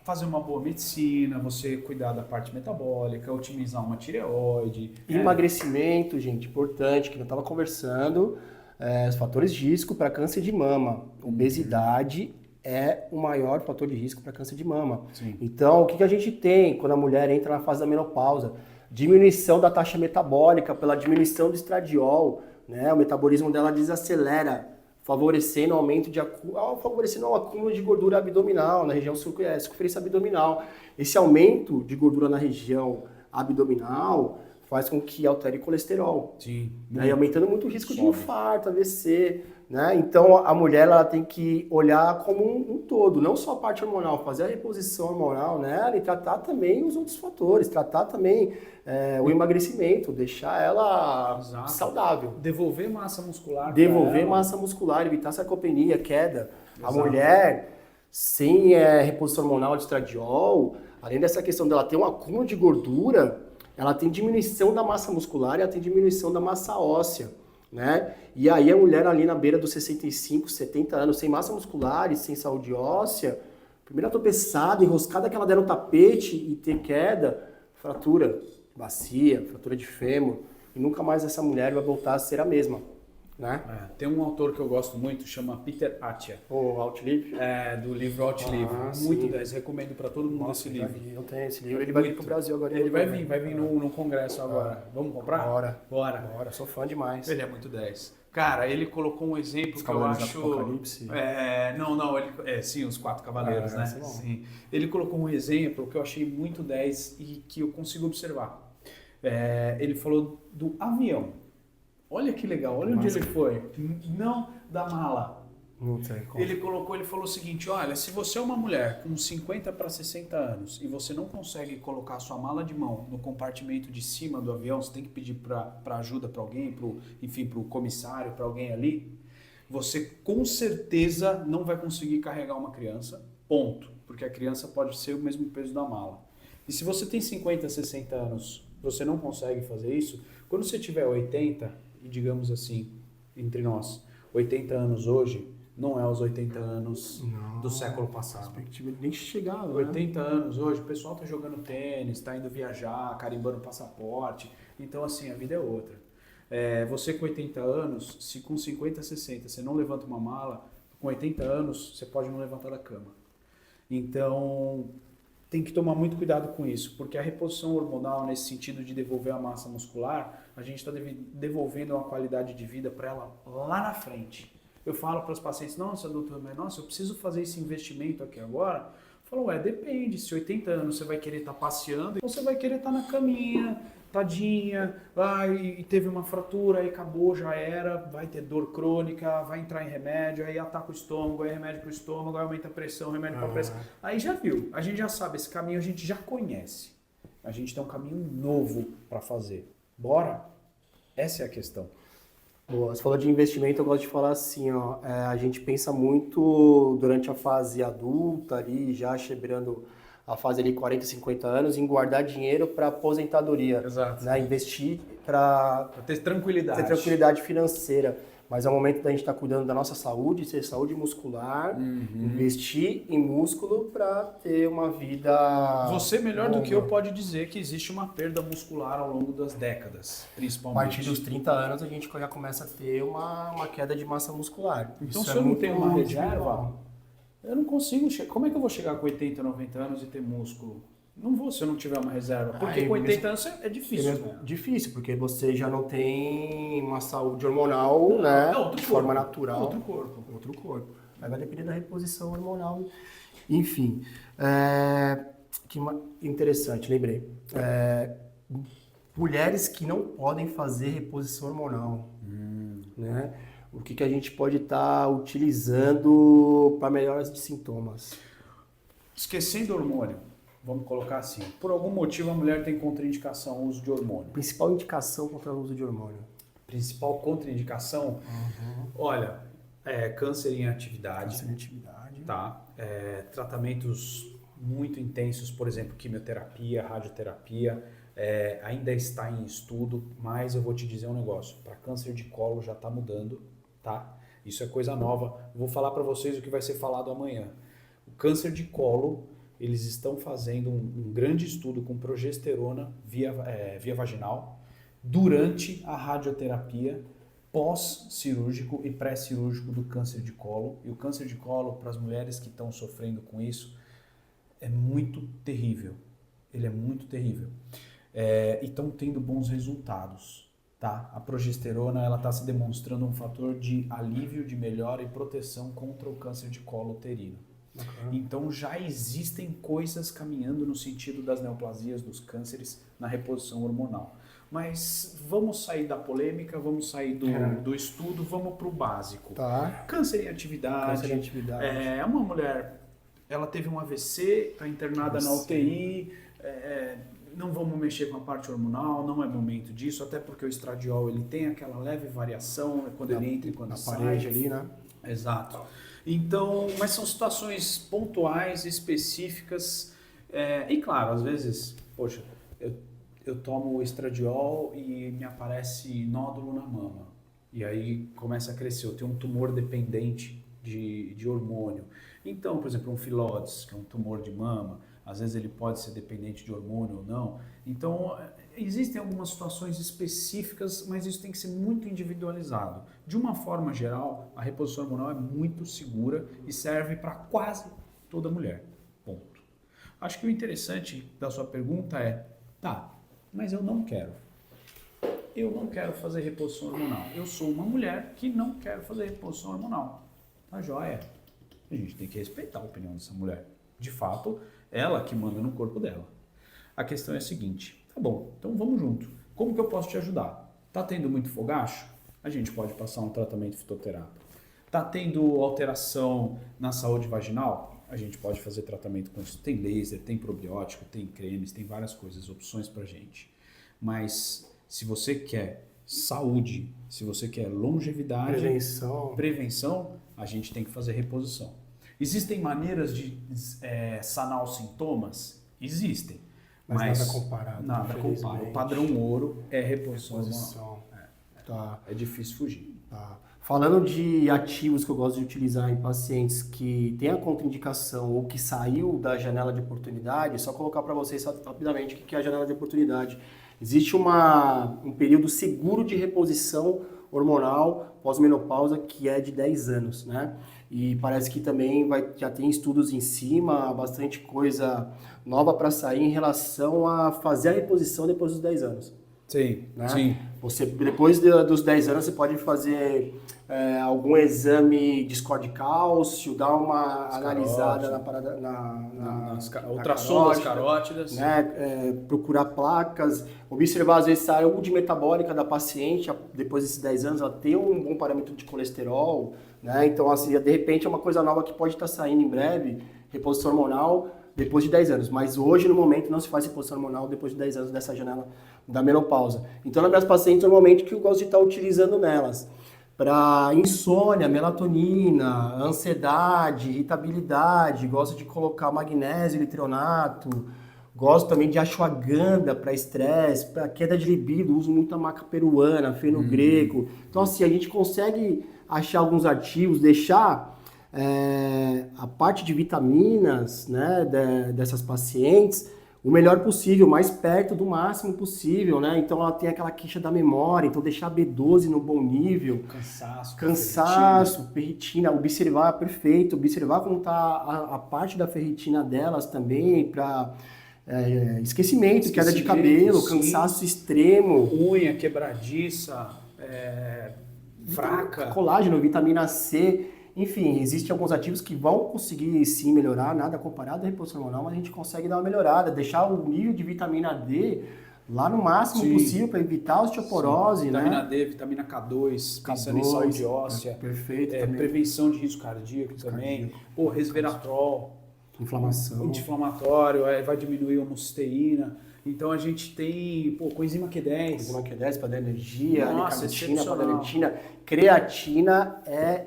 fazer uma boa medicina, você cuidar da parte metabólica, otimizar uma tireoide. Emagrecimento, gente, importante, que eu estava conversando, os fatores de risco para câncer de mama. Obesidade é o maior fator de risco para câncer de mama. Sim. Então, o que a gente tem quando a mulher entra na fase da menopausa? Diminuição da taxa metabólica pela diminuição do estradiol, né? O metabolismo dela desacelera, favorecendo o aumento favorecendo o acúmulo de gordura abdominal na região circunferência abdominal. Esse aumento de gordura na região abdominal faz com que altere o colesterol. Sim. Né? E aumentando muito o risco de infarto, AVC. Né? Então a mulher ela tem que olhar como um todo, não só a parte hormonal, fazer a reposição hormonal nela e tratar também os outros fatores, tratar também o emagrecimento, deixar ela saudável. Devolver massa muscular. Massa muscular, evitar sarcopenia, queda. Exato. A mulher sem reposição hormonal de estradiol, além dessa questão dela ter um acúmulo de gordura, ela tem diminuição da massa muscular e ela tem diminuição da massa óssea. Né? E aí a mulher ali na beira dos 65, 70 anos, sem massa muscular e sem saúde óssea, primeira tropeçada, enroscada que ela der no tapete e ter queda, fratura bacia, fratura de fêmur, e nunca mais essa mulher vai voltar a ser a mesma. Né? Tem um autor que eu gosto muito, chama Peter Attia. O Outlive? Do livro Outlive. Muito 10, recomendo para todo mundo esse livro. Eu tenho esse livro, ele vai vir pro Brasil agora. Ele vai vir no congresso agora. Vamos comprar? Bora, sou fã demais. Ele é muito 10. Cara, ele colocou um exemplo que eu acho... Sim, os 4 cavaleiros, né? Sim. Ele colocou um exemplo que eu achei muito 10 e que eu consigo observar. Ele falou do avião. Olha que legal, olha onde ele foi. Não da mala. Não sei como. Ele falou o seguinte, olha, se você é uma mulher com 50 para 60 anos e você não consegue colocar sua mala de mão no compartimento de cima do avião, você tem que pedir para ajuda para alguém, para o comissário, para alguém ali, você com certeza não vai conseguir carregar uma criança, ponto. Porque a criança pode ser o mesmo peso da mala. E se você tem 50, 60 anos, você não consegue fazer isso, quando você tiver 80... E digamos assim, entre nós, 80 anos hoje não é os 80 anos do século passado. Perspectiva nem chegava. 80 anos hoje, o pessoal tá jogando tênis, tá indo viajar, carimbando passaporte. Então, assim, a vida é outra. Você com 80 anos, se com 50, 60 você não levanta uma mala, com 80 anos você pode não levantar da cama. Então, tem que tomar muito cuidado com isso, porque a reposição hormonal, nesse sentido de devolver a massa muscular, a gente está devolvendo uma qualidade de vida para ela lá na frente. Eu falo para os pacientes, nossa, doutor, mas eu preciso fazer esse investimento aqui agora. Eu falo, depende, se 80 anos você vai querer estar passeando, ou você vai querer estar na caminha, tadinha, e teve uma fratura, aí acabou, já era, vai ter dor crônica, vai entrar em remédio, aí ataca o estômago, aí remédio para o estômago, aí aumenta a pressão, remédio para a pressão. Aí já viu, a gente já sabe, esse caminho a gente já conhece. A gente tem um caminho novo para fazer. Bora? Essa é a questão. Boa, você falou de investimento, eu gosto de falar assim, a gente pensa muito durante a fase adulta ali, já chegando a fase ali 40, 50 anos em guardar dinheiro para aposentadoria. Exato. Né? Investir para ter tranquilidade. ter tranquilidade financeira. Mas é o momento da gente estar cuidando da nossa saúde, ser saúde muscular, investir em músculo para ter uma vida. Você, melhor longa. do que eu, pode dizer que existe uma perda muscular ao longo das décadas, A principalmente. partir dos 30 anos a gente já começa a ter uma queda de massa muscular. Então, Isso se eu não muito tenho uma reserva, individual. eu não consigo chegar. Como é que eu vou chegar com 80, 90 anos e ter músculo? Não vou se eu não tiver uma reserva. Porque Aí com 80 mesmo- anos é difícil. Né? Difícil, porque você já não tem uma saúde hormonal, né? É outro de corpo. forma natural. Outro corpo. Outro corpo. Aí vai depender da reposição hormonal. Enfim. Interessante, lembrei. Mulheres que não podem fazer reposição hormonal. Né? O que a gente pode estar utilizando para melhoras de sintomas? Esquecendo o hormônio, vamos colocar assim. Por algum motivo a mulher tem contraindicação ao uso de hormônio. Principal indicação contra o uso de hormônio. Principal contraindicação, olha, câncer em atividade, Atividade. tá? Tratamentos muito intensos, por exemplo, quimioterapia, radioterapia, ainda está em estudo, mas eu vou te dizer um negócio, para câncer de colo já está mudando, tá? Isso é coisa nova. Vou falar para vocês o que vai ser falado amanhã. O câncer de colo, eles estão fazendo um grande estudo com progesterona via vaginal durante a radioterapia pós-cirúrgico e pré-cirúrgico do câncer de colo. E o câncer de colo, para as mulheres que estão sofrendo com isso, é muito terrível. Ele é muito terrível. E estão tendo bons resultados. Tá? A progesterona está se demonstrando um fator de alívio, de melhora e proteção contra o câncer de colo uterino. Então já existem coisas caminhando no sentido das neoplasias, dos cânceres na reposição hormonal. Mas vamos sair da polêmica, vamos sair do estudo, vamos para o básico. Tá. Câncer em atividade. Câncer em atividade. Uma mulher, ela teve um AVC, está internada na UTI, não vamos mexer com a parte hormonal, não é momento disso, até porque o estradiol ele tem aquela leve variação quando ele entra e quando sai. Na parede ali, né? Exato. Então, mas são situações pontuais, específicas, e claro, às vezes, poxa, eu tomo o estradiol e me aparece nódulo na mama, e aí começa a crescer, eu tenho um tumor dependente de hormônio. Então, por exemplo, um Phyllodes, que é um tumor de mama, às vezes ele pode ser dependente de hormônio ou não. Então, existem algumas situações específicas, mas isso tem que ser muito individualizado. De uma forma geral, a reposição hormonal é muito segura e serve para quase toda mulher. Ponto. Acho que o interessante da sua pergunta é, tá, mas eu não quero. Eu não quero fazer reposição hormonal. Eu sou uma mulher que não quero fazer reposição hormonal. Tá joia? A gente tem que respeitar a opinião dessa mulher. De fato, ela que manda no corpo dela. A questão é a seguinte, tá bom, então vamos junto. Como que eu posso te ajudar? Tá tendo muito fogacho? A gente pode passar um tratamento fitoterápico. Tá tendo alteração na saúde vaginal? A gente pode fazer tratamento com isso. Tem laser, tem probiótico, tem cremes, tem várias coisas, opções pra gente. Mas se você quer saúde, se você quer longevidade, prevenção, a gente tem que fazer reposição. Existem maneiras de sanar os sintomas? Existem. Mas nada comparado. Nada compara. O padrão ouro é reposição hormonal. Tá. É difícil fugir. Tá. Falando de ativos que eu gosto de utilizar em pacientes que têm a contraindicação ou que saiu da janela de oportunidade, só colocar para vocês rapidamente o que é a janela de oportunidade. Existe um período seguro de reposição hormonal pós-menopausa que é de 10 anos, né? E parece que também já tem estudos em cima, bastante coisa nova para sair em relação a fazer a reposição depois dos 10 anos. Sim, né? sim. Você, depois dos 10 anos, você pode fazer algum exame de score de cálcio, dar uma analisada na parada, ultrassom das carótidas. Né? Procurar placas, observar às vezes a saúde metabólica da paciente, depois desses 10 anos, ela tem um bom parâmetro de colesterol, né? Então, assim, de repente é uma coisa nova que pode estar saindo em breve, reposição hormonal, depois de 10 anos. Mas hoje, no momento, não se faz reposição hormonal depois de 10 anos dessa janela da menopausa. Então, nas minhas pacientes, normalmente, que eu gosto de estar utilizando nelas. para insônia, melatonina, ansiedade, irritabilidade, gosto de colocar magnésio, litronato, gosto também de ashwagandha para estresse, para queda de libido, uso muita maca peruana, fenogreco. Então assim, a gente consegue achar alguns ativos, deixar a parte de vitaminas, né, dessas pacientes o melhor possível, mais perto do máximo possível, né? Então ela tem aquela queixa da memória, então deixar a B12 no bom nível. Cansaço, ferritina, observar, perfeito, observar como está a parte da ferritina delas também, para esquecimento, queda de cabelo, sim. Cansaço extremo. Unha quebradiça, fraca. Colágeno, vitamina C. Enfim, existem alguns ativos que vão conseguir sim melhorar, nada comparado à reposição hormonal, mas a gente consegue dar uma melhorada, deixar o nível de vitamina D lá no máximo possível para evitar a osteoporose, né? Vitamina D, vitamina K2, pensando em saúde óssea. Perfeito. Prevenção de risco cardíaco também. Resveratrol. Inflamação. Anti-inflamatório, vai diminuir a homocisteína. Então a gente tem coenzima Q10. Coenzima Q10 para dar energia, L-carnitina para dar creatina. Creatina é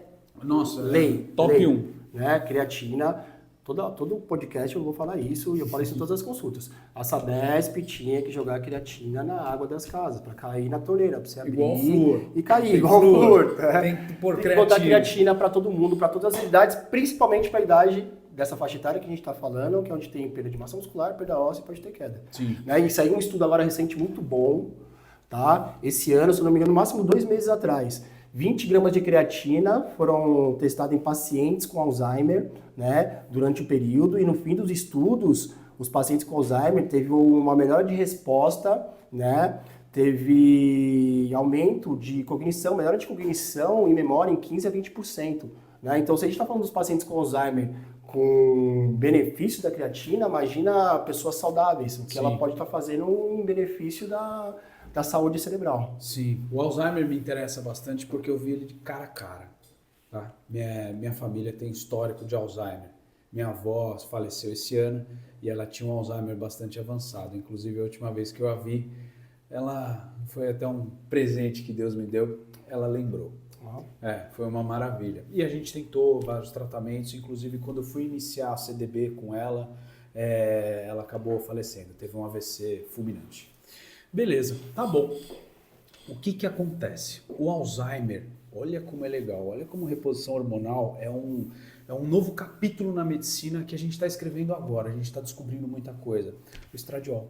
lei. Top 1. Né? Creatina, todo podcast eu vou falar isso e eu falo isso em todas as consultas. A Sabesp tinha que jogar creatina na água das casas, para cair na torneira, para você abrir igual flúor. E cair, igual flúor. Tem que pôr creatina. Tem que botar creatina para todo mundo, para todas as idades, principalmente para a idade dessa faixa etária que a gente está falando, que é onde tem perda de massa muscular, perda óssea e pode ter queda. Sim. Né? E saiu um estudo agora recente muito bom, tá? Esse ano, se não me engano, no máximo 2 meses atrás. 20 gramas de creatina foram testados em pacientes com Alzheimer, né, durante o período, e no fim dos estudos, os pacientes com Alzheimer teve uma melhora de resposta, né, teve aumento de cognição, melhora de cognição e memória em 15 a 20%. Né? Então, se a gente está falando dos pacientes com Alzheimer com benefício da creatina, imagina pessoas saudáveis, o que ela pode estar fazendo em benefício da saúde cerebral. Sim, o Alzheimer me interessa bastante porque eu vi ele de cara a cara. Tá? Minha família tem histórico de Alzheimer. Minha avó faleceu esse ano e ela tinha um Alzheimer bastante avançado. Inclusive, a última vez que eu a vi, ela foi até um presente que Deus me deu, ela lembrou. Foi uma maravilha. E a gente tentou vários tratamentos, inclusive quando eu fui iniciar a CDB com ela, ela acabou falecendo, teve um AVC fulminante. Beleza, tá bom. O que acontece? O Alzheimer, olha como é legal, olha como reposição hormonal é um novo capítulo na medicina que a gente está escrevendo agora, a gente está descobrindo muita coisa. O estradiol.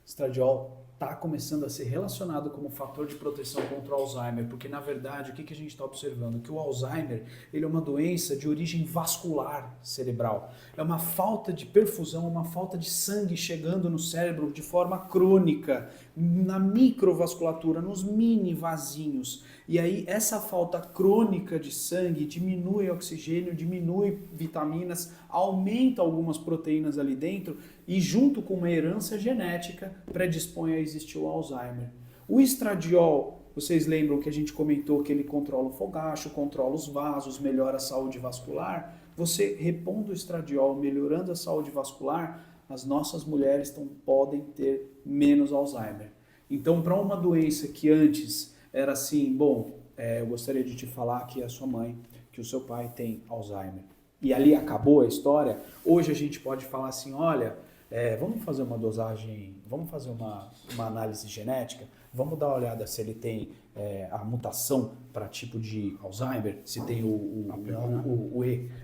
O estradiol está começando a ser relacionado como fator de proteção contra o Alzheimer, porque na verdade o que a gente está observando? Que o Alzheimer ele é uma doença de origem vascular cerebral, é uma falta de perfusão, uma falta de sangue chegando no cérebro de forma crônica, na microvasculatura, nos mini vasinhos, e aí essa falta crônica de sangue diminui oxigênio, diminui vitaminas, aumenta algumas proteínas ali dentro e junto com uma herança genética predispõe a existir o Alzheimer. O estradiol, vocês lembram que a gente comentou que ele controla o fogacho, controla os vasos, melhora a saúde vascular? Você repondo o estradiol, melhorando a saúde vascular, as nossas mulheres podem ter menos Alzheimer. Então, para uma doença que antes era assim, eu gostaria de te falar que a sua mãe, que o seu pai tem Alzheimer, e ali acabou a história, hoje a gente pode falar assim, olha, vamos fazer uma dosagem, vamos fazer uma análise genética, vamos dar uma olhada se ele tem a mutação para tipo de Alzheimer, se tem o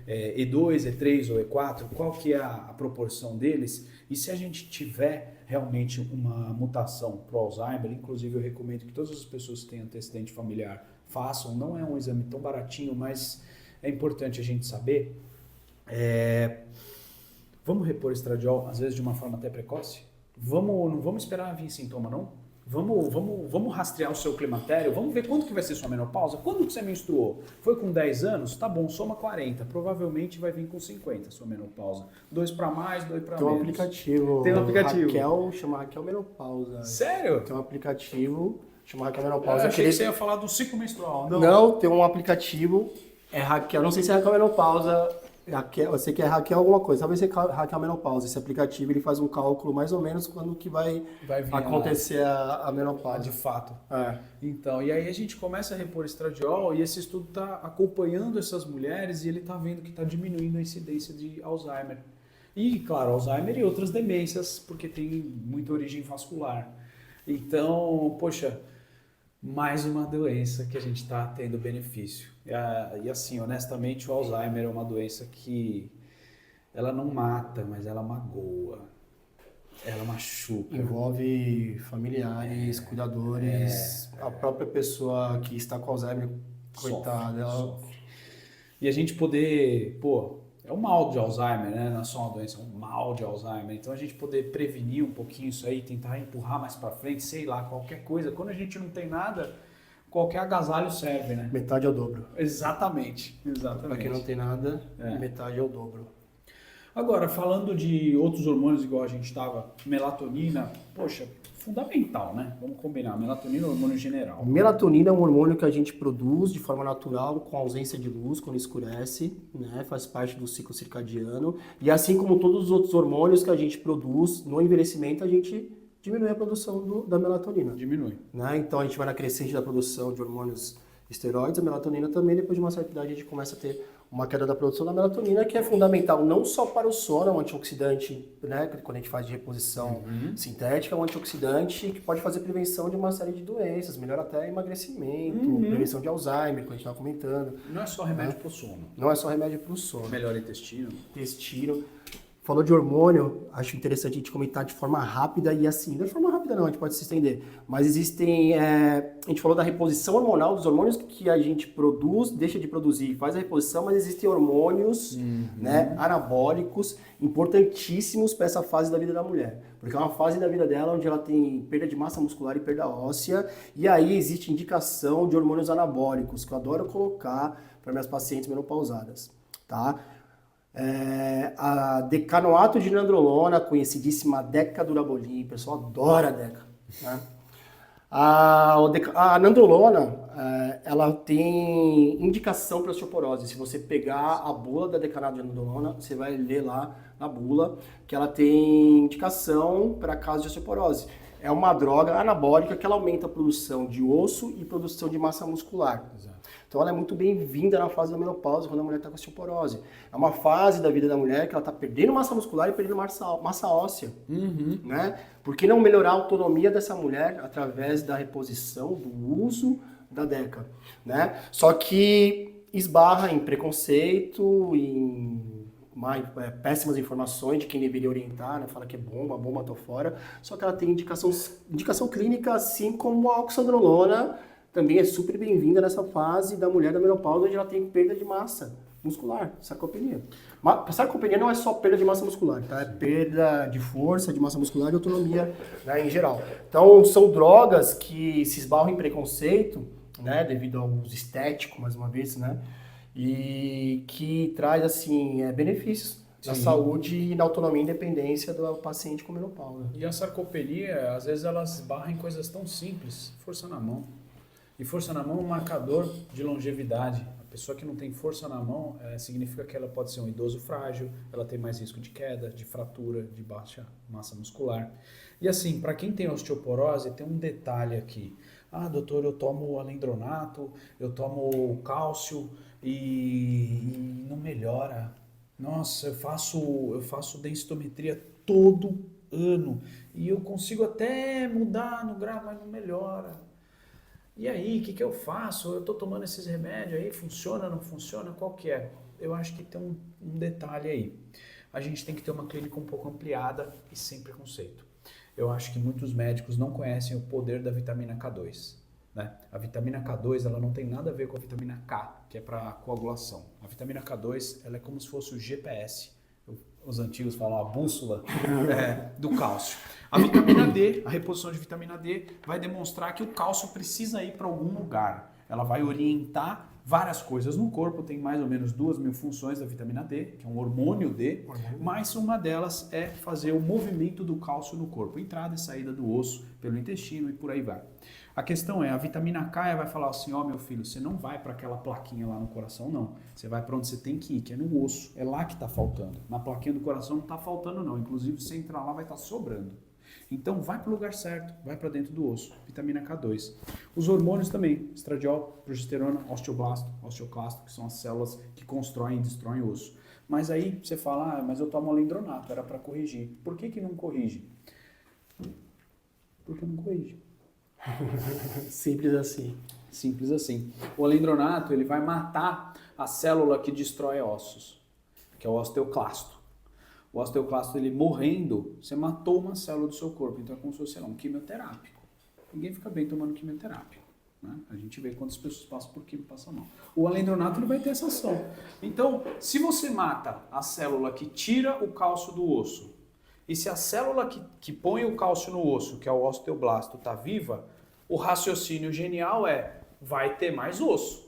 E2, E3 ou E4, qual que é a proporção deles, e se a gente tiver realmente uma mutação para o Alzheimer, inclusive eu recomendo que todas as pessoas que têm antecedente familiar façam, não é um exame tão baratinho, mas é importante a gente saber. Vamos repor estradiol, às vezes de uma forma até precoce? Não vamos esperar vir sintoma, não? Vamos rastrear o seu climatério, vamos ver quando que vai ser sua menopausa, quando que você menstruou? Foi com 10 anos? Tá bom, soma 40, provavelmente vai vir com 50 sua menopausa. 2 para mais, 2 para menos. Tem um aplicativo. Chama Raquel Menopausa. Sério? Tem um aplicativo, chama Raquel Menopausa. Eu achei que você ia falar do ciclo menstrual. Não, tem um aplicativo, Raquel, não sei se é Raquel Menopausa, Você quer hackear alguma coisa, talvez você hackear a menopausa. Esse aplicativo ele faz um cálculo mais ou menos quando que vai vir acontecer a menopausa. de fato. É. Então, e aí a gente começa a repor estradiol e esse estudo está acompanhando essas mulheres e ele está vendo que está diminuindo a incidência de Alzheimer. E, claro, Alzheimer e outras demências, porque tem muita origem vascular. Então, poxa, mais uma doença que a gente está tendo benefício. E assim, honestamente, o Alzheimer é uma doença que ela não mata, mas ela magoa, ela machuca. Envolve familiares, cuidadores, a própria pessoa que está com Alzheimer, coitada. Sofre. E a gente poder, é um mal de Alzheimer, né? Não é só uma doença, é um mal de Alzheimer. Então a gente poder prevenir um pouquinho isso aí, tentar empurrar mais para frente, sei lá, qualquer coisa. Quando a gente não tem nada, qualquer agasalho serve, né? Metade é o dobro. Exatamente. Para quem não tem nada, metade é o dobro. Agora, falando de outros hormônios, igual a gente estava, melatonina, poxa, fundamental, né? Vamos combinar, melatonina é um hormônio general. Melatonina é um hormônio que a gente produz de forma natural, com ausência de luz, quando escurece, né? Faz parte do ciclo circadiano. E assim como todos os outros hormônios que a gente produz no envelhecimento, a gente diminui a produção da melatonina. Diminui. Né? Então a gente vai na crescente da produção de hormônios esteroides, a melatonina também, depois de uma certa idade a gente começa a ter uma queda da produção da melatonina, que é fundamental não só para o sono, é um antioxidante, né, quando a gente faz de reposição sintética, é um antioxidante que pode fazer prevenção de uma série de doenças, melhora até emagrecimento, prevenção de Alzheimer, que a gente estava comentando. Não é só remédio para o sono. Não é só remédio para o sono. Melhora intestino. Falou de hormônio, acho interessante a gente comentar de forma rápida e assim, não de forma rápida não, a gente pode se estender, mas existem, a gente falou da reposição hormonal dos hormônios que a gente produz, deixa de produzir, faz a reposição, mas existem hormônios, né, anabólicos, importantíssimos para essa fase da vida da mulher, porque é uma fase da vida dela onde ela tem perda de massa muscular e perda óssea, e aí existe indicação de hormônios anabólicos, que eu adoro colocar para minhas pacientes menopausadas, tá? A decanoato de nandrolona, conhecidíssima Decadurabolin, o pessoal adora a Deca. Né? A nandrolona, ela tem indicação para osteoporose. Se você pegar a bula da decanoato de nandrolona, você vai ler lá na bula que ela tem indicação para caso de osteoporose. É uma droga anabólica que ela aumenta a produção de osso e produção de massa muscular. Exato. Então ela é muito bem-vinda na fase da menopausa, quando a mulher está com osteoporose. É uma fase da vida da mulher que ela está perdendo massa muscular e perdendo massa óssea. Né? Por que não melhorar a autonomia dessa mulher através da reposição, do uso da Deca? Né? Só que esbarra em preconceito, em péssimas informações de quem deveria orientar, né? Fala que é bomba, tô fora. Só que ela tem indicação clínica, assim como a oxandrolona, também é super bem-vinda nessa fase da mulher da menopausa, onde ela tem perda de massa muscular, sarcopenia. Sarcopenia não é só perda de massa muscular, tá? É perda de força, de massa muscular e autonomia, né, em geral. Então, são drogas que se esbarram em preconceito, né, devido ao uso estético, mais uma vez, né, e que traz, assim, benefícios na saúde e na autonomia e independência do paciente com menopausa. E a sarcopenia, às vezes, ela esbarra em coisas tão simples, força na mão. E força na mão é um marcador de longevidade. A pessoa que não tem força na mão significa que ela pode ser um idoso frágil, ela tem mais risco de queda, de fratura, de baixa massa muscular. E assim, para quem tem osteoporose, tem um detalhe aqui. Ah, doutor, eu tomo alendronato, eu tomo cálcio e não melhora. Nossa, eu faço densitometria todo ano e eu consigo até mudar no grau, mas não melhora. E aí, o que eu faço? Eu estou tomando esses remédios aí, funciona, não funciona? Qual que é? Eu acho que tem um detalhe aí. A gente tem que ter uma clínica um pouco ampliada e sem preconceito. Eu acho que muitos médicos não conhecem o poder da vitamina K2. Né? A vitamina K2 ela não tem nada a ver com a vitamina K, que é para coagulação. A vitamina K2 ela é como se fosse o GPS. Os antigos falam a bússola do cálcio. A vitamina D, a reposição de vitamina D, vai demonstrar que o cálcio precisa ir para algum lugar. Ela vai orientar várias coisas no corpo, tem mais ou menos 2.000 funções da vitamina D, que é um hormônio D, mas uma delas é fazer o movimento do cálcio no corpo, entrada e saída do osso pelo intestino e por aí vai. A questão é, a vitamina K vai falar assim, ó meu filho, você não vai para aquela plaquinha lá no coração, não. Você vai para onde você tem que ir, que é no osso. É lá que está faltando. Na plaquinha do coração não está faltando, não. Inclusive, se você entrar lá, vai estar sobrando. Então, vai para o lugar certo, vai para dentro do osso. Vitamina K2. Os hormônios também, estradiol, progesterona, osteoblasto, osteoclasto, que são as células que constroem e destroem o osso. Mas aí você fala, mas eu tomo alendronato, era para corrigir. Por que não corrige? Porque não corrige. Simples assim. Simples assim. O alendronato, ele vai matar a célula que destrói ossos, que é o osteoclasto. O osteoclasto, ele morrendo, você matou uma célula do seu corpo. Então é como se fosse um quimioterápico. Ninguém fica bem tomando quimioterápico. Né? A gente vê quantas pessoas passam por quimio, passam não. O alendronato, ele vai ter essa ação. Então, se você mata a célula que tira o cálcio do osso, e se a célula que põe o cálcio no osso, que é o osteoblasto, está viva, o raciocínio genial é, vai ter mais osso.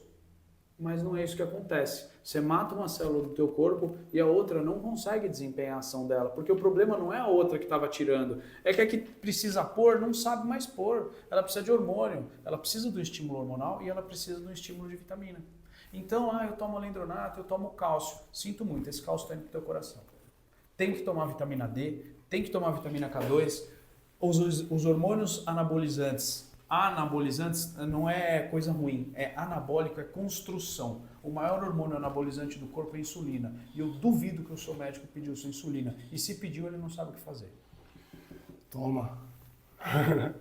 Mas não é isso que acontece. Você mata uma célula do teu corpo e a outra não consegue desempenhar a ação dela. Porque o problema não é a outra que estava tirando. É que a que precisa pôr não sabe mais pôr. Ela precisa de hormônio, ela precisa do estímulo hormonal e ela precisa do estímulo de vitamina. Então, eu tomo alendronato, eu tomo cálcio. Sinto muito, esse cálcio está indo para o teu coração. Tem que tomar vitamina D, tem que tomar vitamina K2. Os hormônios anabolizantes não é coisa ruim, é anabólico, é construção. O maior hormônio anabolizante do corpo é a insulina. E eu duvido que o seu médico pediu sua insulina. E se pediu, ele não sabe o que fazer. Toma.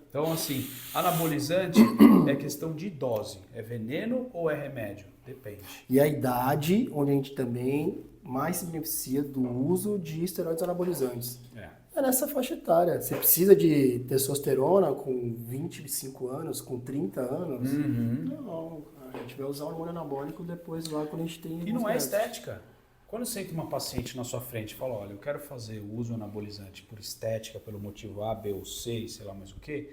Então, assim, anabolizante é questão de dose. É veneno ou é remédio? Depende. E a idade onde a gente também mais se beneficia do uso de esteroides anabolizantes. É nessa faixa etária. Você precisa de testosterona com 25 anos, com 30 anos? Não, a gente vai usar o hormônio anabólico depois lá quando a gente tem... E não é estética. Quando você tem uma paciente na sua frente e fala, olha, eu quero fazer o uso anabolizante por estética, pelo motivo A, B ou C, sei lá mais o que,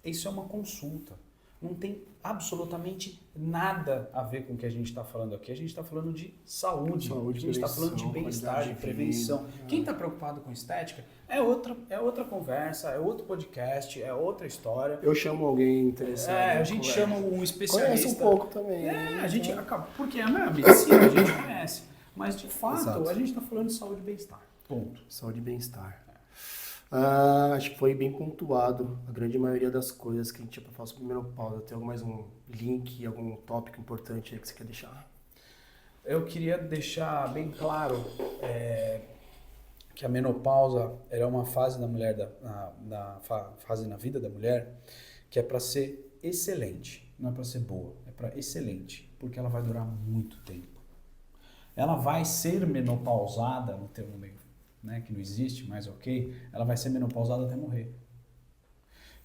isso é uma consulta. Não tem absolutamente nada a ver com o que a gente está falando aqui. A gente está falando de saúde, a gente está falando de bem-estar, de prevenção. Quem está preocupado com estética é outra conversa, é outro podcast, é outra história. Eu chamo alguém interessado. A gente chama um especialista. Conhece um pouco também. A gente acaba, porque a medicina a gente conhece. Mas de fato, a gente está falando de saúde e bem-estar. Ponto. Saúde e bem-estar. Acho que foi bem pontuado a grande maioria das coisas que a gente tinha para falar sobre menopausa. Tem mais um link, algum tópico importante aí que você quer deixar? Eu queria deixar bem claro que a menopausa é uma fase da mulher, fase na vida da mulher, que é para ser excelente, não é para ser boa, é para excelente, porque ela vai durar muito tempo. Ela vai ser menopausada, no termo meio, né, que não existe, mas ok, ela vai ser menopausada até morrer.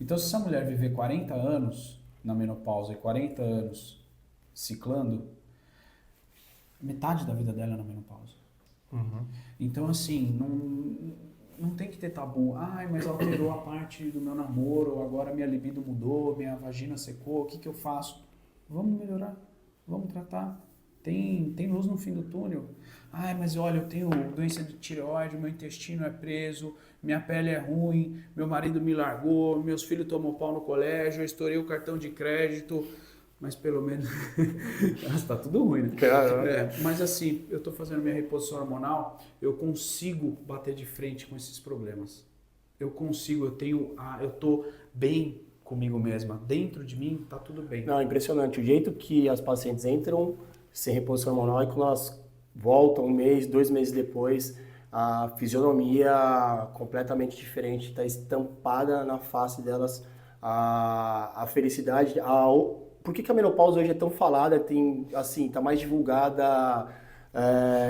Então, se essa mulher viver 40 anos na menopausa e 40 anos ciclando, metade da vida dela é na menopausa. Então, assim, não tem que ter tabu. Mas alterou a parte do meu namoro, agora minha libido mudou, minha vagina secou, o que eu faço? Vamos melhorar, vamos tratar. Tem luz no fim do túnel. Mas olha, eu tenho doença de tireoide, meu intestino é preso, minha pele é ruim, meu marido me largou, meus filhos tomam pau no colégio, eu estourei o cartão de crédito, mas pelo menos... Tá tudo ruim, né? Mas assim, eu tô fazendo minha reposição hormonal, eu consigo bater de frente com esses problemas. Eu tô bem comigo mesma. Dentro de mim, tá tudo bem. Não, é impressionante. O jeito que as pacientes entram sem reposição hormonal e quando elas voltam 1 mês, 2 meses depois, a fisionomia completamente diferente, está estampada na face delas a felicidade. Por que a menopausa hoje é tão falada, tá mais divulgada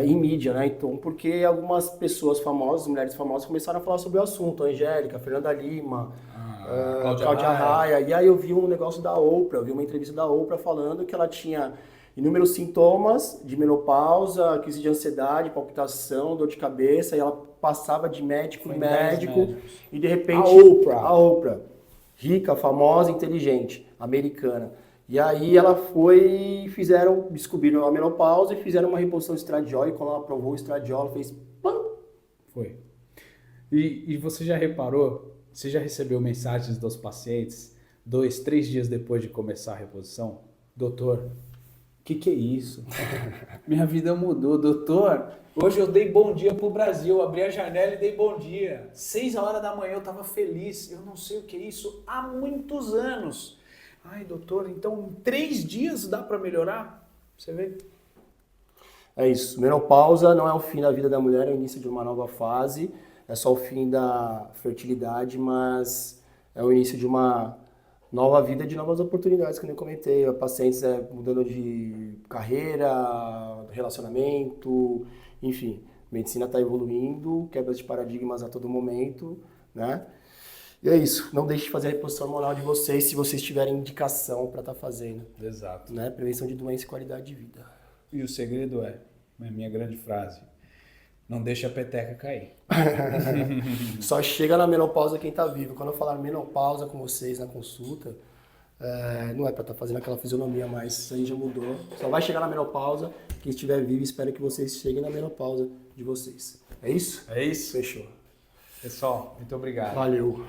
em mídia, né? Então, porque algumas pessoas famosas, mulheres famosas, começaram a falar sobre o assunto, a Angélica, a Fernanda Lima, Cláudia Raia, e aí eu vi um negócio da Oprah, eu vi uma entrevista da Oprah falando que ela tinha inúmeros sintomas de menopausa, crise de ansiedade, palpitação, dor de cabeça, e ela passava de médico em médico, e de repente a Oprah, rica, famosa, inteligente, americana. E aí ela descobriram a menopausa e fizeram uma reposição de estradiol, e quando ela provou o estradiol, ela fez pam! Foi. E você já reparou, você já recebeu mensagens dos pacientes 2, 3 dias depois de começar a reposição, doutor, que é isso? Minha vida mudou, doutor. Hoje eu dei bom dia pro Brasil, abri a janela e dei bom dia. 6 horas da manhã eu tava feliz, eu não sei o que é isso há muitos anos. Ai, doutor, então em 3 dias dá para melhorar? Você vê? É isso, menopausa não é o fim da vida da mulher, é o início de uma nova fase, é só o fim da fertilidade, mas é o início de uma nova vida, de novas oportunidades, que eu comentei, pacientes mudando de carreira, relacionamento, enfim, a medicina está evoluindo, quebras de paradigmas a todo momento, né? E é isso, não deixe de fazer a reposição hormonal de vocês se vocês tiverem indicação para estar fazendo. Exato. Né? Prevenção de doença e qualidade de vida. E o segredo é minha grande frase, não deixe a peteca cair. Só chega na menopausa quem está vivo. Quando eu falar menopausa com vocês na consulta, não é para estar fazendo aquela fisionomia mais, isso aí já mudou. Só vai chegar na menopausa quem estiver vivo, espero que vocês cheguem na menopausa de vocês. É isso? É isso. Fechou. Pessoal, muito obrigado. Valeu.